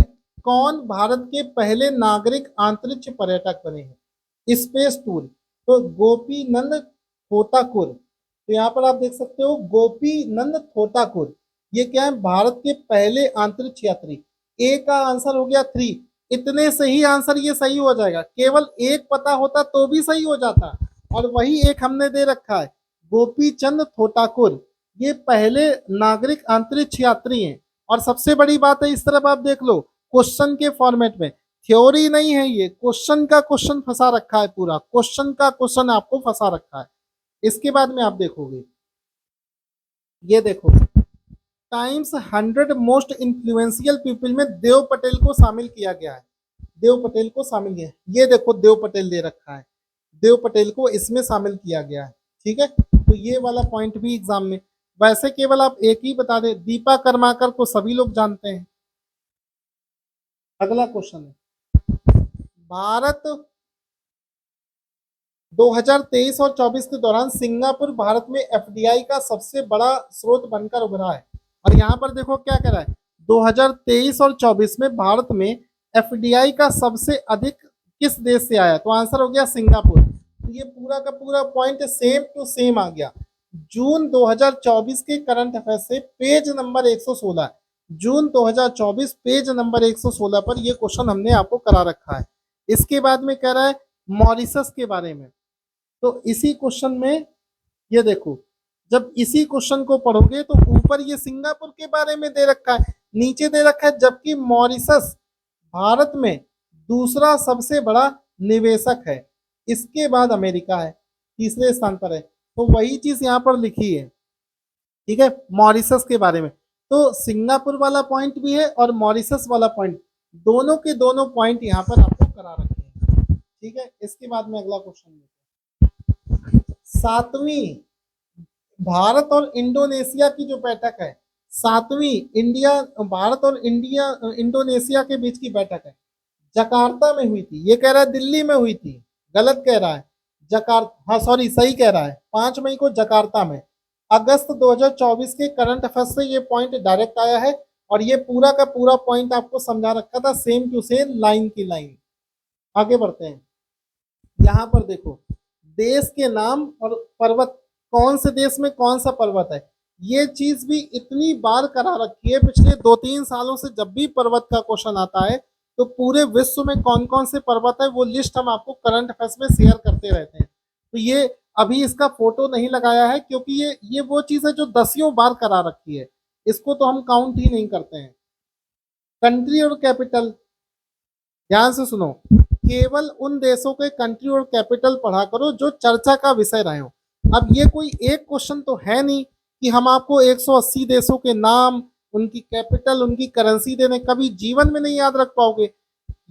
कौन भारत के पहले नागरिक अंतरिक्ष पर्यटक बने हैं स्पेस टूर। तो गोपीनंद थोटाकुर, तो यहाँ पर आप देख सकते हो गोपीनंद थोटाकुर, ये क्या है, भारत के पहले अंतरिक्ष यात्री। ए का आंसर हो गया 3, इतने से ही आंसर ये सही हो जाएगा, केवल एक पता होता तो भी सही हो जाता, और वही एक हमने दे रखा है, गोपी चंद थोटाकुर, ये पहले नागरिक अंतरिक्ष यात्री हैं। और सबसे बड़ी बात है, इस तरफ आप देख लो क्वेश्चन के फॉर्मेट में, थ्योरी नहीं है, ये क्वेश्चन का क्वेश्चन फंसा रखा है, पूरा क्वेश्चन का क्वेश्चन आपको फंसा रखा है। इसके बाद में आप देखोगे, ये देखो टाइम्स 100 मोस्ट इन्फ्लुएंशियल पीपल में देव पटेल को शामिल किया गया है, देव पटेल को शामिल किया, ये देखो देव पटेल दे रखा है, देव पटेल को इसमें शामिल किया गया है। ठीक है, तो ये वाला पॉइंट भी एग्जाम में, वैसे केवल आप एक ही बता दें, दीपा कर्माकर को सभी लोग जानते हैं। अगला क्वेश्चन है, भारत 2023 और 24 के दौरान सिंगापुर भारत में एफडीआई का सबसे बड़ा स्रोत बनकर उभरा है। और यहाँ पर देखो क्या कह रहा है, 2023 और 24 में भारत में एफडीआई का सबसे अधिक किस देश से आया, तो आंसर हो गया सिंगापुर। तो ये पूरा का पूरा पॉइंट सेम टू सेम आ गया। जून 2024 के करंट अफेयर से पेज नंबर 116, जून 2024 पेज नंबर 116 पर यह क्वेश्चन हमने आपको करा रखा है। इसके बाद में कह रहा है मॉरिशस के बारे में, तो इसी क्वेश्चन में ये देखो, जब इसी क्वेश्चन को पढ़ोगे तो ऊपर ये सिंगापुर के बारे में दे रखा है, नीचे दे रखा है जबकि मॉरिशस भारत में दूसरा सबसे बड़ा निवेशक है, इसके बाद अमेरिका है, तीसरे स्थान पर है। तो वही चीज यहाँ पर लिखी है। ठीक है, मॉरिशस के बारे में, तो सिंगापुर वाला पॉइंट भी है और मॉरिशस वाला पॉइंट, दोनों के दोनों पॉइंट यहाँ पर आपको करा रखे हैं। ठीक है, इसके बाद में अगला क्वेश्चन, सातवीं भारत और इंडोनेशिया की जो बैठक है, सातवीं इंडिया भारत और इंडोनेशिया के बीच की बैठक है, जकार्ता में हुई थी। ये कह रहा है दिल्ली में हुई थी, गलत कह रहा है, जकार्ता, हाँ सॉरी सही कह रहा है, 5 मई को जकार्ता में। अगस्त 2024 के करंट अफेयर्स से ये पॉइंट डायरेक्ट आया है, और ये पूरा का पूरा पॉइंट आपको समझा रखा था सेम टू सेम, लाइन की लाइन। आगे बढ़ते हैं, यहाँ पर देखो देश के नाम और पर्वत, कौन से देश में कौन सा पर्वत है, ये चीज भी इतनी बार करा रखी है पिछले 2-3 सालों से। जब भी पर्वत का क्वेश्चन आता है तो पूरे विश्व में कौन कौन से पर्वत है वो लिस्ट हम आपको करंट अफेयर्स में शेयर करते रहते हैं। तो ये अभी इसका फोटो नहीं लगाया है क्योंकि ये वो चीज है जो दसियों बार करा रखी है, इसको तो हम काउंट ही नहीं करते हैं। कंट्री और कैपिटल, ध्यान से सुनो, केवल उन देशों के कंट्री और कैपिटल पढ़ा करो जो चर्चा का विषय रहे हो। अब ये कोई एक क्वेश्चन तो है नहीं कि हम आपको 180 देशों के नाम, उनकी कैपिटल, उनकी करेंसी देने, कभी जीवन में नहीं याद रख पाओगे।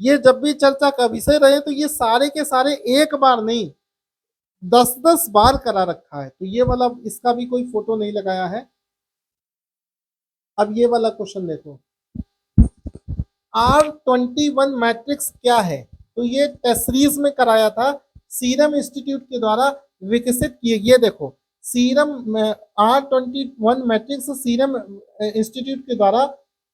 ये जब भी चर्चा का विषय रहे तो ये सारे के सारे एक बार नहीं 10-10 बार करा रखा है। तो ये वाला, इसका भी कोई फोटो नहीं लगाया है। अब ये वाला क्वेश्चन देखो, R21 मैट्रिक्स क्या है, तो ये टेस्ट सीरीज में कराया था, सीरम इंस्टीट्यूट के द्वारा विकसित किए। ये देखो serum R21 matrix serum institute के द्वारा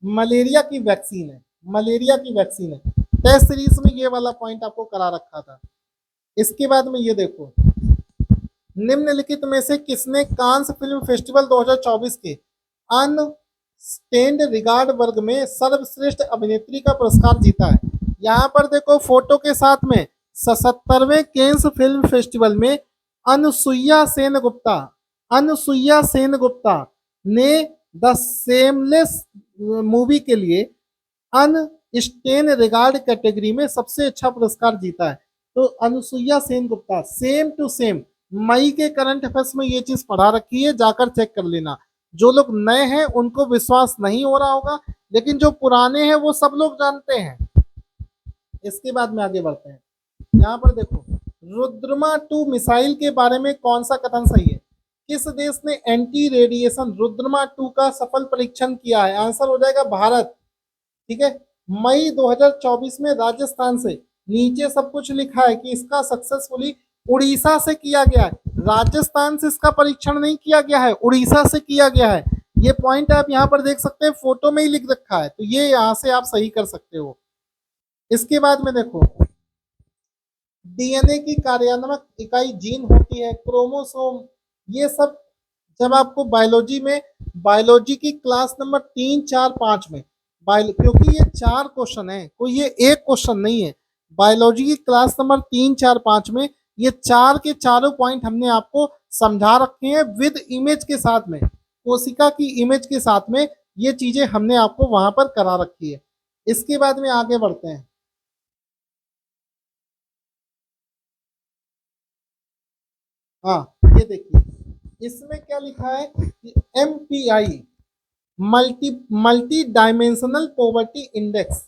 मलेरिया की वैक्सीन है, मलेरिया की वैक्सीन है। टेस्ट सीरीज में ये वाला पॉइंट आपको करा रखा था। इसके बाद में ये देखो, निम्नलिखित में से किसने कांस फिल्म फेस्टिवल 2024 के अनस्टेंड रिगार्ड वर्ग में सर्वश्रेष्ठ अभिनेत्री का पुरस्कार जीता है। यहाँ पर देखो फोटो के साथ में 77वें कैंस फिल्म फेस्टिवल में अनुसुईया सेन गुप्ता ने द सेमलेस मूवी के लिए अनस्टेन रिगार्ड कैटेगरी में सबसे अच्छा पुरस्कार जीता है। तो Anasuya Sen Gupta, same to same मई के करंट अफेयर्स में ये चीज पढ़ा रखी है, जाकर चेक कर लेना। जो लोग नए हैं उनको विश्वास नहीं हो रहा होगा, लेकिन जो पुराने हैं वो सब लोग जानते हैं। इसके बाद में आगे बढ़ते हैं, यहाँ पर देखो रुद्रमा 2 मिसाइल के बारे में कौन सा कथन सही है? किस देश ने एंटी रेडिएशन रुद्रमा 2 का सफल परीक्षण किया है? आंसर हो जाएगा भारत। ठीक है। मई 2024 में राजस्थान से, नीचे सब कुछ लिखा है कि इसका सक्सेसफुली उड़ीसा से किया गया है। राजस्थान से इसका परीक्षण नहीं किया गया है, उड़ीसा से किया गया है। ये पॉइंट आप यहाँ पर देख सकते हैं, फोटो में ही लिख रखा है, तो ये यहाँ से आप सही कर सकते हो। इसके बाद में देखो, डीएनए की कार्यात्मक इकाई जीन होती है, क्रोमोसोम, ये सब जब आपको बायोलॉजी में, बायोलॉजी की क्लास नंबर 3, 4, 5 में, क्योंकि ये 4 क्वेश्चन है, कोई ये एक क्वेश्चन नहीं है। बायोलॉजी की क्लास नंबर 3, 4, 5 में ये 4 के चारों पॉइंट हमने आपको समझा रखे हैं विद इमेज के साथ में, कोशिका की इमेज के साथ में, ये चीजें हमने आपको वहां पर करा रखी है। इसके बाद में आगे बढ़ते हैं। हाँ, ये देखिए इसमें क्या लिखा है कि MPI, multi dimensional poverty index,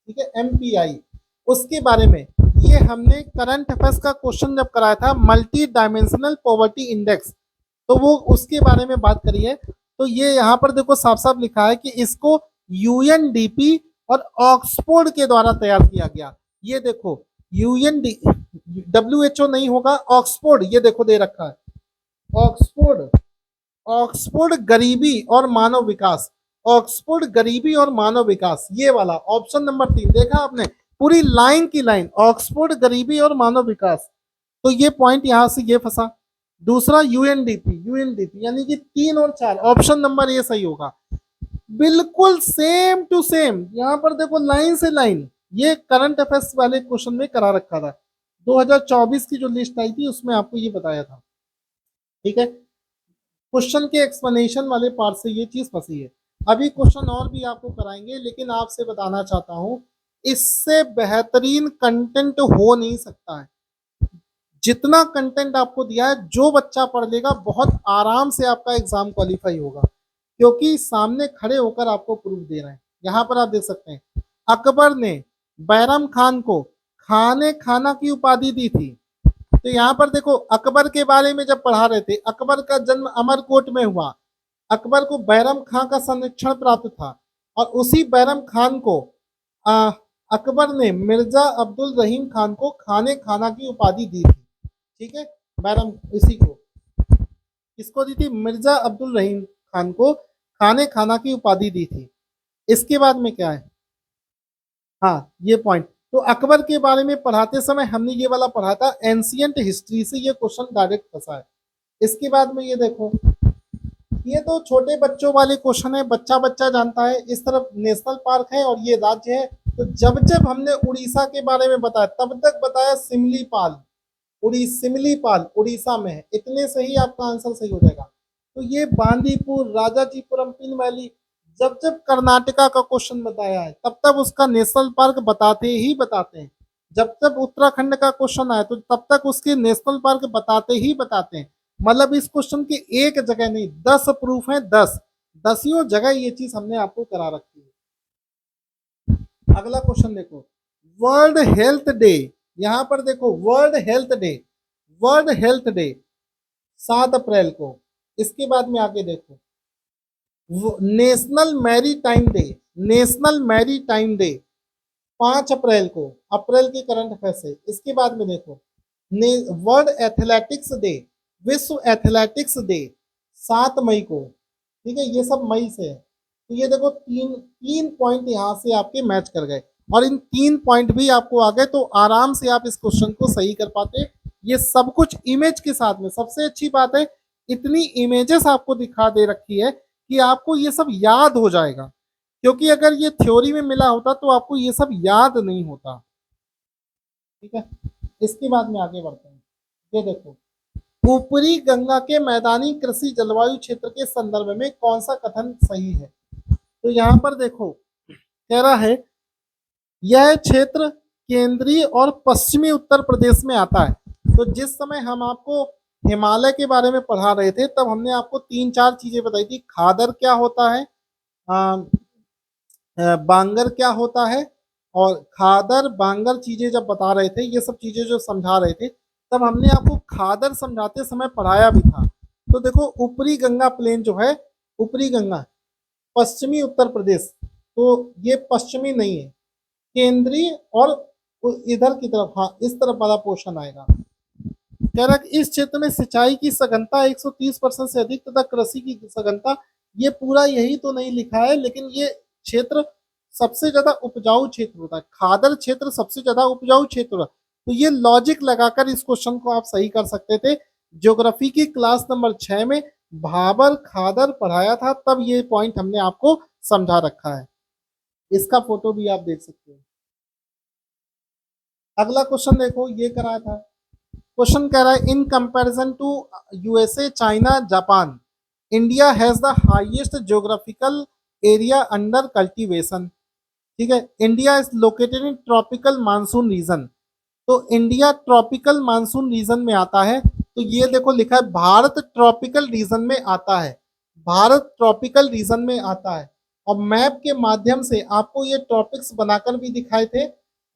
ठीक है, एमपीआई, उसके बारे में ये हमने करंट अफेयर्स का क्वेश्चन जब कराया था, मल्टी डायमेंशनल पॉवर्टी इंडेक्स, तो वो उसके बारे में बात करी है। तो ये यहाँ पर देखो साफ साफ लिखा है कि इसको यूएनडीपी और ऑक्सफोर्ड के द्वारा तैयार किया गया। ये देखो यूएनडी, डब्ल्यूएचओ नहीं होगा, ऑक्सफोर्ड, ये देखो दे रखा है ऑक्सफोर्ड, ऑक्सफोर्ड गरीबी और मानव विकास, ऑक्सफोर्ड गरीबी और मानव विकास, ये वाला ऑप्शन नंबर 3 देखा आपने, पूरी लाइन की लाइन, ऑक्सफोर्ड गरीबी और मानव विकास। तो ये पॉइंट यहां से ये फंसा। दूसरा यूएनडीपी, यूएनडीपी यानी कि 3 और 4, ऑप्शन नंबर ये सही होगा। बिल्कुल सेम टू सेम, यहां पर देखो लाइन से लाइन, ये करंट अफेयर्स वाले क्वेश्चन में करा रखा था, 2024 की जो लिस्ट आई थी उसमें आपको ये बताया था। ठीक है, क्वेश्चन के एक्सप्लेनेशन वाले पार्ट से ये चीज फंसी है। अभी क्वेश्चन और भी आपको कराएंगे, लेकिन आपसे बताना चाहता हूं इससे बेहतरीन कंटेंट हो नहीं सकता है। जितना कंटेंट आपको दिया है, जो बच्चा पढ़ लेगा बहुत आराम से आपका एग्जाम क्वालिफाई होगा, क्योंकि सामने खड़े होकर आपको प्रूफ दे रहे हैं। यहाँ पर आप देख सकते हैं अकबर ने बैरम खान को खाने खाना की उपाधि दी थी। तो यहाँ पर देखो अकबर के बारे में जब पढ़ा रहे थे, अकबर का जन्म अमरकोट में हुआ, अकबर को बैरम खां का संरक्षण प्राप्त था, और उसी बैरम खान को आ, अकबर ने मिर्जा अब्दुल रहीम खान को खाने खाना की उपाधि दी थी। ठीक है, बैरम इसी को किसको दी थी? मिर्जा अब्दुल रहीम खान को खाने खाना की उपाधि दी थी। इसके बाद में क्या है, हाँ ये पॉइंट, तो अकबर के बारे में पढ़ाते समय हमने ये वाला पढ़ा था, एंशियंट हिस्ट्री से ये क्वेश्चन डायरेक्ट फंसा है। इसके बाद में ये देखो, ये तो छोटे बच्चों वाले क्वेश्चन है, बच्चा बच्चा जानता है। इस तरफ नेशनल पार्क है और ये राज्य है। तो जब जब हमने उड़ीसा के बारे में बताया तब तक बताया सिमलीपाल, सिमलीपाल उड़ीसा में है, इतने से ही आपका आंसर सही हो जाएगा। तो ये बांदीपुर, राजाजीपुरम, पिन वैली, जब जब कर्नाटका का क्वेश्चन बताया है तब तब उसका नेशनल पार्क बताते ही बताते हैं। जब जब उत्तराखंड का क्वेश्चन आया तो तब तक उसके नेशनल पार्क बताते ही बताते हैं। मतलब इस क्वेश्चन की एक जगह नहीं, 10 प्रूफ है, 10, 10 जगह ये चीज हमने आपको करा रखी है। अगला क्वेश्चन देखो, वर्ल्ड हेल्थ डे, यहां पर देखो world health day, world health day 7 April को। इसके बाद में आगे देखो national maritime day, national maritime day 5 April को, अप्रैल के करंट अफेयर से। इसके बाद में देखो वर्ल्ड एथलेटिक्स डे, विश्व एथलेटिक्स डे 7 मई को। ठीक है, ये सब मई से है। तो ये देखो तीन तीन पॉइंट यहाँ से आपके मैच कर गए, और इन 3 पॉइंट भी आपको आ गए, तो आराम से आप इस क्वेश्चन को सही कर पाते। ये सब कुछ इमेज के साथ में, सबसे अच्छी बात है इतनी इमेजेस आपको दिखा दे रखी है कि आपको ये सब याद हो जाएगा, क्योंकि अगर ये थ्योरी में मिला होता तो आपको ये सब याद नहीं होता। ठीक है, इसके बाद में आगे बढ़ते हैं। ये देखो ऊपरी गंगा के मैदानी कृषि जलवायु क्षेत्र के संदर्भ में कौन सा कथन सही है? तो यहाँ पर देखो कह रहा है यह क्षेत्र केंद्रीय और पश्चिमी उत्तर प्रदेश में आता है। तो जिस समय हम आपको हिमालय के बारे में पढ़ा रहे थे तब हमने आपको 3-4 चीजें बताई थी, खादर क्या होता है, बांगर क्या होता है, और खादर बांगर चीजें जब बता रहे थे, ये सब चीजें जो समझा रहे थे, तब हमने आपको खादर समझाते समय पढ़ाया भी था। तो देखो ऊपरी गंगा प्लेन जो है, ऊपरी गंगा पश्चिमी उत्तर प्रदेश, तो ये पश्चिमी नहीं है, केंद्रीय और इधर की तरफ, हाँ इस तरफ वाला पोर्शन आएगा। कह रहा कि इस क्षेत्र में सिंचाई की सघनता 130% से अधिक तथा कृषि की सघनता, ये पूरा यही तो नहीं लिखा है, लेकिन ये क्षेत्र सबसे ज्यादा उपजाऊ क्षेत्र होता है, खादर क्षेत्र सबसे ज्यादा उपजाऊ क्षेत्र होता है। तो ये लॉजिक लगाकर इस क्वेश्चन को आप सही कर सकते थे। ज्योग्राफी की क्लास नंबर 6 में भाबर खादर पढ़ाया था, तब ये पॉइंट हमने आपको समझा रखा है। इसका फोटो भी आप देख सकते हो। अगला क्वेश्चन देखो, ये कराया था। क्वेश्चन कह रहा है in comparison to USA, China, Japan, India has the highest geographical area under cultivation. ठीक है, India is located in tropical monsoon region. तो इंडिया ट्रॉपिकल मानसून रीजन में आता है। तो ये देखो लिखा है भारत ट्रॉपिकल रीजन में आता है, भारत ट्रॉपिकल रीजन में आता है। और मैप के माध्यम से आपको ये टॉपिक्स बनाकर भी दिखाए थे,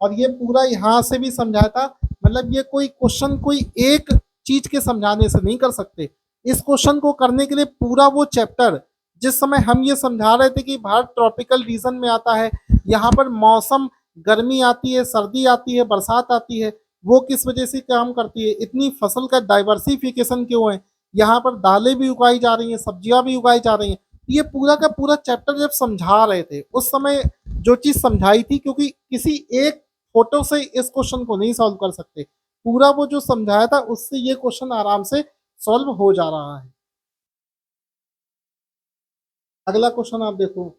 और ये पूरा यहाँ से भी समझाया था। मतलब ये कोई क्वेश्चन कोई एक चीज के समझाने से नहीं कर सकते। इस क्वेश्चन को करने के लिए पूरा वो चैप्टर, जिस समय हम ये समझा रहे थे कि भारत ट्रॉपिकल रीजन में आता है, यहाँ पर मौसम गर्मी आती है, सर्दी आती है, बरसात आती है, वो किस वजह से काम करती है, इतनी फसल का डाइवर्सिफिकेशन क्यों है, यहाँ पर दालें भी उगाई जा रही हैं, सब्जियां भी उगाई जा रही हैं। ये पूरा का पूरा चैप्टर जब समझा रहे थे उस समय जो चीज समझाई थी, क्योंकि किसी एक फोटो से इस क्वेश्चन को नहीं सॉल्व कर सकते, पूरा वो जो समझाया था उससे ये क्वेश्चन आराम से सॉल्व हो जा रहा है। अगला क्वेश्चन आप देखो,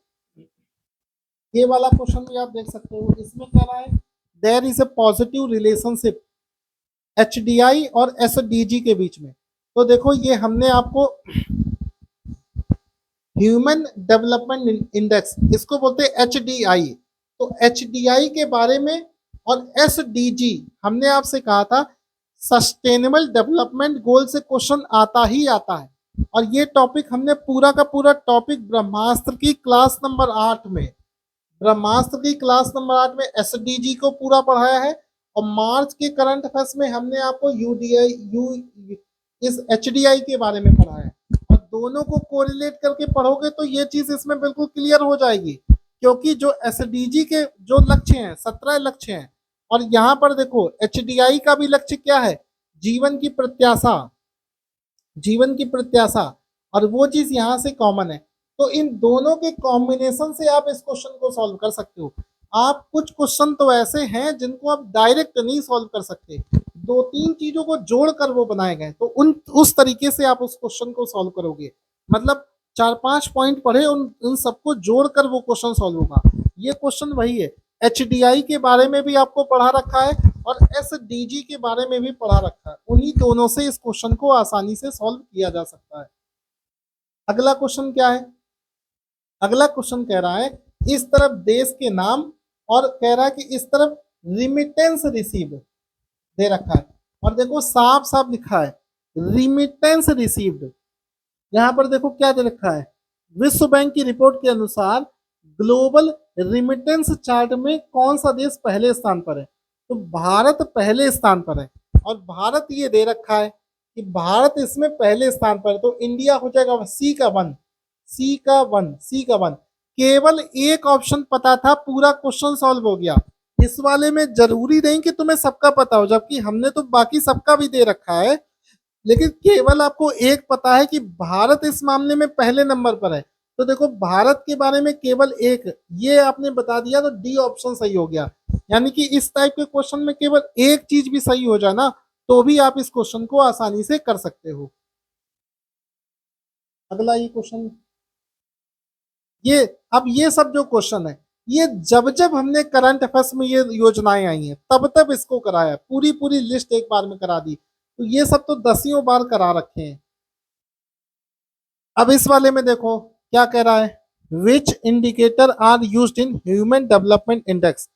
ये वाला क्वेश्चन भी आप देख सकते हो। इसमें क्या रहा है, there is a positive relationship HDI और एसडीजी के बीच में। तो देखो ये हमने आपको ह्यूमन डेवलपमेंट इंडेक्स, इसको बोलते हैं एचडीआई। तो एचडीआई के बारे में और एसडीजी हमने आपसे कहा था सस्टेनेबल डेवलपमेंट गोल से क्वेश्चन आता ही आता है। और ये टॉपिक हमने पूरा का पूरा टॉपिक ब्रह्मास्त्र की क्लास नंबर 8 में, ब्रह्मास्त्र की क्लास नंबर 8 में एसडीजी को पूरा पढ़ाया है। और मार्च के करंट अफेयर्स में हमने आपको यूडीआई इस एचडीआई के बारे में पढ़ाया है। और दोनों को कोरिलेट करके पढ़ोगे तो ये चीज इसमें बिल्कुल क्लियर हो जाएगी, क्योंकि जो एसडीजी के जो लक्ष्य हैं 17 लक्ष्य हैं, और यहाँ पर देखो एचडीआई का भी लक्ष्य क्या है, जीवन की प्रत्याशा, जीवन की प्रत्याशा, और वो चीज यहाँ से कॉमन है। तो इन दोनों के कॉम्बिनेशन से आप इस क्वेश्चन को सॉल्व कर सकते हो। आप कुछ क्वेश्चन तो ऐसे हैं जिनको आप डायरेक्ट नहीं सॉल्व कर सकते, दो तीन चीजों को जोड़कर वो बनाए गए, तो उस तरीके से आप उस क्वेश्चन को सॉल्व करोगे। मतलब 4-5 पॉइंट पढ़े, उन सबको जोड़कर वो क्वेश्चन सॉल्व होगा। ये क्वेश्चन वही है, एचडीआई के बारे में भी आपको पढ़ा रखा है और एसडीजी के बारे में भी पढ़ा रखा है। उन्हीं दोनों से इस क्वेश्चन को आसानी से सॉल्व किया जा सकता है। अगला क्वेश्चन क्या है, अगला क्वेश्चन कह रहा है इस तरफ देश के नाम, और कह रहा है कि इस तरफ रिमिटेंस रिसीव दे रखा है, और देखो साफ साफ लिखा है रिमिटेंस रिसीव्ड। यहां पर देखो क्या दे रखा है, विश्व बैंक की रिपोर्ट के अनुसार ग्लोबल रिमिटेंस चार्ट में कौन सा देश पहले स्थान पर है। तो भारत पहले स्थान पर है, और भारत ये दे रखा है कि भारत इसमें पहले स्थान पर है। तो इंडिया हो जाएगा सी का 1, सी का 1, सी का 1। केवल एक ऑप्शन पता था, पूरा क्वेश्चन सॉल्व हो गया। इस वाले में जरूरी नहीं कि तुम्हें सबका पता हो, जबकि हमने तो बाकी सबका भी दे रखा है, लेकिन केवल आपको एक पता है कि भारत इस मामले में पहले नंबर पर है। तो देखो भारत के बारे में केवल एक ये आपने बता दिया, तो डी ऑप्शन सही हो गया। यानी कि इस टाइप के क्वेश्चन में केवल एक चीज भी सही हो जाए ना, तो भी आप इस क्वेश्चन को आसानी से कर सकते हो। अगला ये क्वेश्चन, ये अब ये सब जो क्वेश्चन है, ये जब जब हमने करंट अफेयर्स में ये योजनाएं आई हैं तब तब इसको कराया, पूरी पूरी लिस्ट एक बार में करा दी। तो ये सब तो दसियों बार करा रखे हैं। अब इस वाले में देखो क्या कह रहा है, which indicator are used in human development index.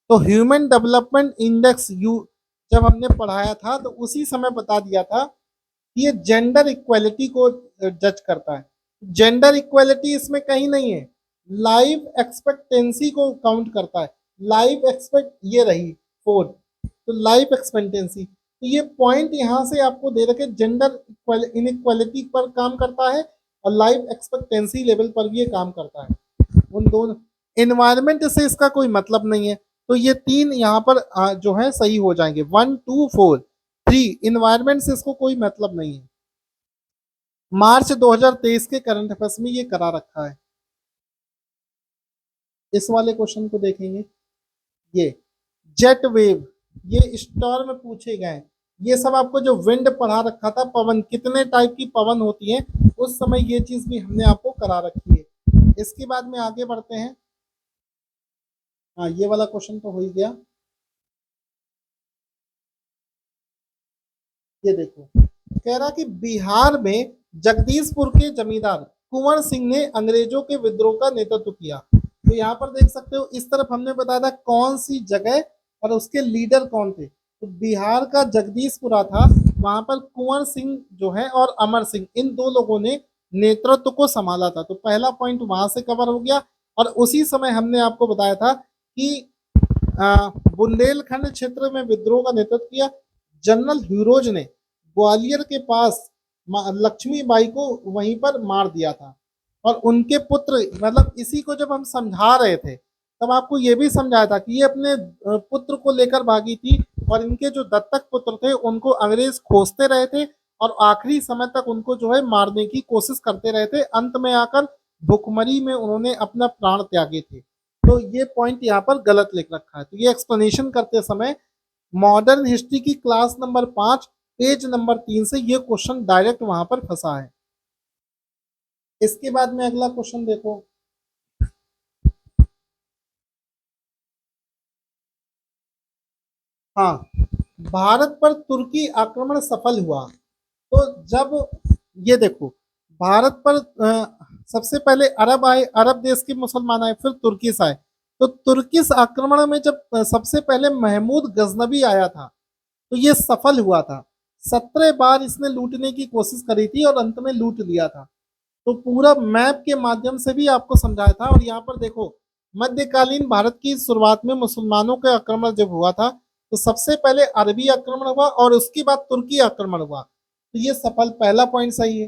तो ह्यूमन डेवलपमेंट इंडेक्स यू जब हमने पढ़ाया था तो उसी समय बता दिया था कि ये जेंडर इक्वेलिटी को जज करता है। जेंडर इक्वेलिटी इसमें कहीं नहीं है, लाइफ एक्सपेक्टेंसी को काउंट करता है। लाइफ एक्सपेक्ट ये रही 4, तो लाइफ एक्सपेक्टेंसी, तो ये पॉइंट यहाँ से आपको दे रखे, जेंडर इनइक्वालिटी पर काम करता है और लाइफ एक्सपेक्टेंसी लेवल पर भी ये काम करता है। उन दोनों, एनवायरमेंट से इसका कोई मतलब नहीं है, तो ये तीन यहाँ पर जो है सही हो जाएंगे, 1 2 4 3। इन्वायरमेंट से इसको कोई मतलब नहीं है। मार्च 2023 के करंट अफेयर्स में ये करा रखा है। इस वाले क्वेश्चन को देखेंगे, ये जेट वेव, ये स्टॉर्म पूछे गए, ये सब आपको जो विंड पढ़ा रखा था, पवन कितने टाइप की पवन होती है, उस समय ये चीज भी हमने आपको करा रखी है। इसके बाद में आगे बढ़ते हैं। हाँ, ये वाला क्वेश्चन तो हो ही गया। ये देखो, कह रहा कि बिहार में जगदीशपुर के जमींदार कुंवर सिंह ने अंग्रेजों के विद्रोह का नेतृत्व किया। तो यहाँ पर देख सकते हो, इस तरफ हमने बताया था कौन सी जगह और उसके लीडर कौन थे। तो बिहार का जगदीशपुरा था, वहां पर कुंवर सिंह जो है और अमर सिंह, इन दो लोगों ने नेतृत्व को संभाला था। तो पहला पॉइंट वहां से कवर हो गया। और उसी समय हमने आपको बताया था कि बुंदेलखंड क्षेत्र में विद्रोह का नेतृत्व किया जनरल ह्यूरोज ने, ग्वालियर के पास लक्ष्मीबाई को वहीं पर मार दिया था। और उनके पुत्र, मतलब इसी को जब हम समझा रहे थे तब आपको ये भी समझाया था कि ये अपने पुत्र को लेकर भागी थी, और इनके जो दत्तक पुत्र थे उनको अंग्रेज खोजते रहे थे और आखिरी समय तक उनको जो है मारने की कोशिश करते रहे थे। अंत में आकर भुखमरी में उन्होंने अपना प्राण त्यागे थे। तो ये पॉइंट यहाँ पर गलत लिख रखा है। तो ये एक्सप्लेनेशन करते समय मॉडर्न हिस्ट्री की क्लास नंबर 5 पेज नंबर 3 से ये क्वेश्चन डायरेक्ट वहां पर फंसा है। इसके बाद में अगला क्वेश्चन देखो, हाँ, भारत पर तुर्की आक्रमण सफल हुआ। तो जब, ये देखो, भारत पर सबसे पहले अरब आए, अरब देश के मुसलमान आए, फिर तुर्किस आए। तो तुर्किस आक्रमण में जब सबसे पहले महमूद गजनबी आया था, तो ये सफल हुआ था। 17 बार इसने लूटने की कोशिश करी थी और अंत में लूट लिया था। तो पूरा मैप के माध्यम से भी आपको समझाया था। और यहाँ पर देखो, मध्यकालीन भारत की शुरुआत में मुसलमानों का आक्रमण जब हुआ था, तो सबसे पहले अरबी आक्रमण हुआ और उसके बाद तुर्की आक्रमण हुआ। तो ये सफल, पहला पॉइंट सही है।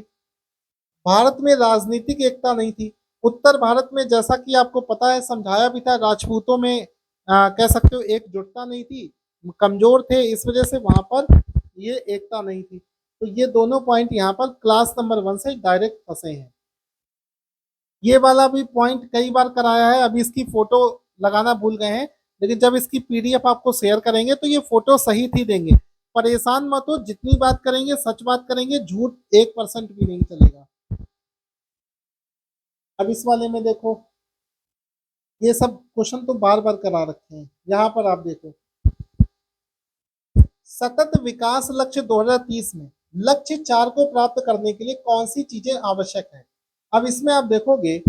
भारत में राजनीतिक एकता नहीं थी। उत्तर भारत में, जैसा कि आपको पता है, समझाया भी था, राजपूतों में कह सकते हो एकजुटता नहीं थी, कमजोर थे, इस वजह से वहां पर ये एकता नहीं थी। तो ये दोनों पॉइंट यहाँ पर क्लास नंबर 1 से डायरेक्ट फंसे हैं। ये वाला भी पॉइंट कई बार कराया है, अभी इसकी फोटो लगाना भूल गए हैं, लेकिन जब इसकी पीडीएफ आपको शेयर करेंगे तो ये फोटो सही थी देंगे। परेशान मत हो, जितनी बात करेंगे सच बात करेंगे, झूठ 1% भी नहीं चलेगा। अब इस वाले में देखो, ये सब क्वेश्चन तो बार बार करा रखे हैं। यहाँ पर आप देखो, सतत विकास लक्ष्य 2030 में लक्ष्य 4 को प्राप्त करने के लिए कौन सी चीजें आवश्यक है। अब इसमें आप देखोगे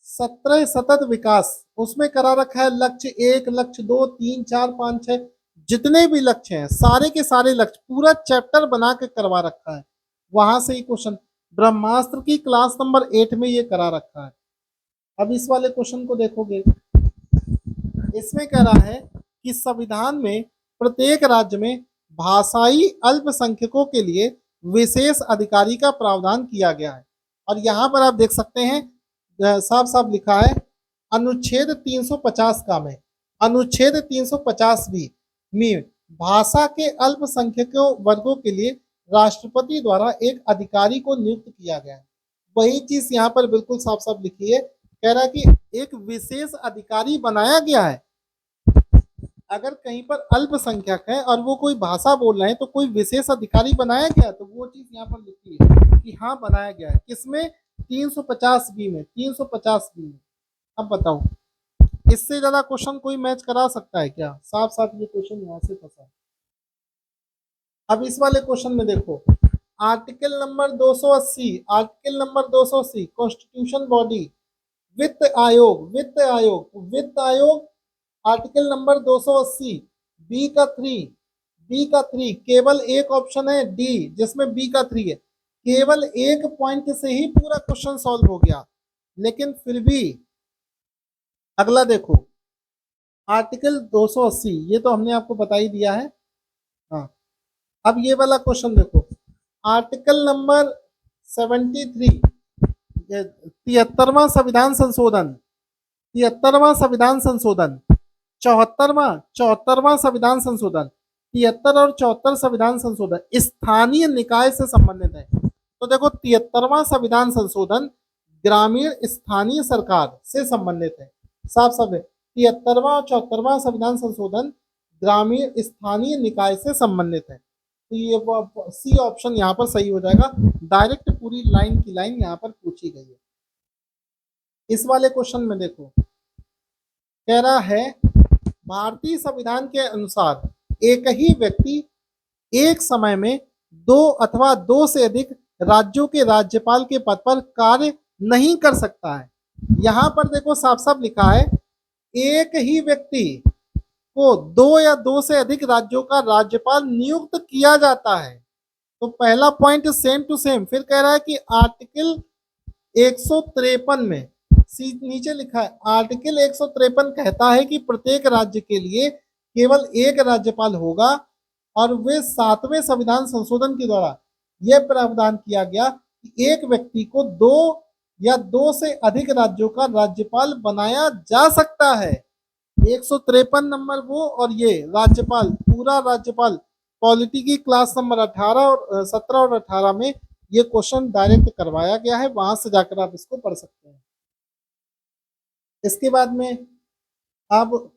17 सतत विकास, उसमें करा रखा है लक्ष्य 1, लक्ष्य 2, 3, 4, 5, 6, जितने भी लक्ष्य हैं सारे के सारे लक्ष्य पूरा चैप्टर बना के करवा रखा है। वहां से ही क्वेश्चन, ब्रह्मास्त्र की क्लास नंबर 8 में ये करा रखा है। अब इस वाले क्वेश्चन को देखोगे, इसमें कह रहा है कि संविधान में प्रत्येक राज्य में भाषाई अल्पसंख्यकों के लिए विशेष अधिकारी का प्रावधान किया गया है। और यहाँ पर आप देख सकते हैं, साफ साफ लिखा है अनुच्छेद 350 का में, अनुच्छेद 350 भी में भाषा के अल्पसंख्यकों वर्गों के लिए राष्ट्रपति द्वारा एक अधिकारी को नियुक्त किया गया है। वही चीज यहाँ पर बिल्कुल साफ साफ लिखी है, कह रहा है कि एक विशेष अधिकारी बनाया गया है। अगर कहीं पर अल्पसंख्यक है और वो कोई भाषा बोल रहे हैं तो कोई विशेष अधिकारी बनाया गया है, तो वो चीज यहाँ पर लिखी है कि हाँ बनाया गया है। किसमें? 350 बी में, 350 बी में। अब बताओ, इससे ज्यादा क्वेश्चन कोई मैच करा सकता है क्या? साफ साफ ये क्वेश्चन यहाँ से फंसा। अब इस वाले क्वेश्चन में देखो, article number 280, article number 280 constitution body, वित्त आयोग, वित्त आयोग आर्टिकल नंबर 280 बी का 3, बी का 3, केवल एक ऑप्शन है डी जिसमें बी का 3 है। केवल एक पॉइंट से ही पूरा क्वेश्चन सॉल्व हो गया, लेकिन फिर भी अगला देखो, आर्टिकल 280 ये तो हमने आपको बता ही दिया है। हाँ, अब ये वाला क्वेश्चन देखो, आर्टिकल नंबर 73, 73वां संविधान संशोधन, 73वां संविधान संशोधन, 74वां संविधान संशोधन, 73 और 74 संविधान संशोधन स्थानीय निकाय से संबंधित है। तो देखो 73वां संविधान संशोधन ग्रामीण स्थानीय सरकार से संबंधित है, साफ साफ है। 73वां और 74वां संविधान संशोधन ग्रामीण स्थानीय निकाय से संबंधित है। तो ये सी ऑप्शन यहाँ पर सही हो जाएगा। डायरेक्ट पूरी लाइन की लाइन यहाँ पर पूछी गई है। इस वाले क्वेश्चन में देखो, कह रहा है भारतीय संविधान के अनुसार एक ही व्यक्ति एक समय में दो अथवा दो से अधिक राज्यों के राज्यपाल के पद पर कार्य नहीं कर सकता है। यहां पर देखो साफ साफ लिखा है एक ही व्यक्ति को दो या दो से अधिक राज्यों का राज्यपाल नियुक्त किया जाता है। तो पहला पॉइंट सेम टू सेम। फिर कह रहा है कि आर्टिकल 153 में नीचे लिखा है, आर्टिकल 153 कहता है कि प्रत्येक राज्य के लिए केवल एक राज्यपाल होगा और वे 7वें संविधान संशोधन के द्वारा यह प्रावधान किया गया कि एक व्यक्ति को दो या दो से अधिक राज्यों का राज्यपाल बनाया जा सकता है। 153 नंबर वो, और ये राज्यपाल, पूरा राज्यपाल पॉलिटी की क्लास नंबर 18 और 17 और 18 में ये क्वेश्चन डायरेक्ट करवाया गया है, वहां से जाकर आप इसको पढ़ सकते हैं। इसके बाद में अब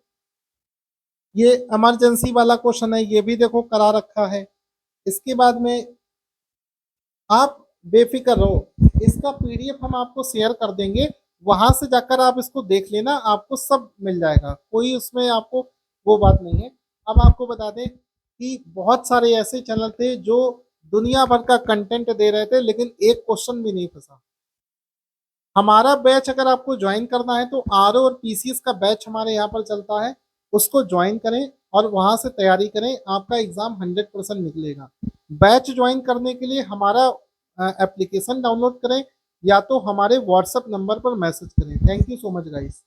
ये इमरजेंसी वाला क्वेश्चन है, ये भी देखो करा रखा है। इसके बाद में आप बेफिक्र रहो, इसका पीडीएफ हम आपको शेयर कर देंगे, वहां से जाकर आप इसको देख लेना, आपको सब मिल जाएगा, कोई उसमें आपको वो बात नहीं है। अब आपको बता दें कि बहुत सारे ऐसे चैनल थे जो दुनिया भर का कंटेंट दे रहे थे, लेकिन एक क्वेश्चन भी नहीं फंसा। हमारा बैच अगर आपको ज्वाइन करना है तो आरओ और पीसीएस का बैच हमारे यहाँ पर चलता है, उसको ज्वाइन करें और वहां से तैयारी करें, आपका एग्जाम 100% निकलेगा। बैच ज्वाइन करने के लिए हमारा एप्लीकेशन डाउनलोड करें या तो हमारे व्हाट्सएप नंबर पर मैसेज करें। Thank you so much guys.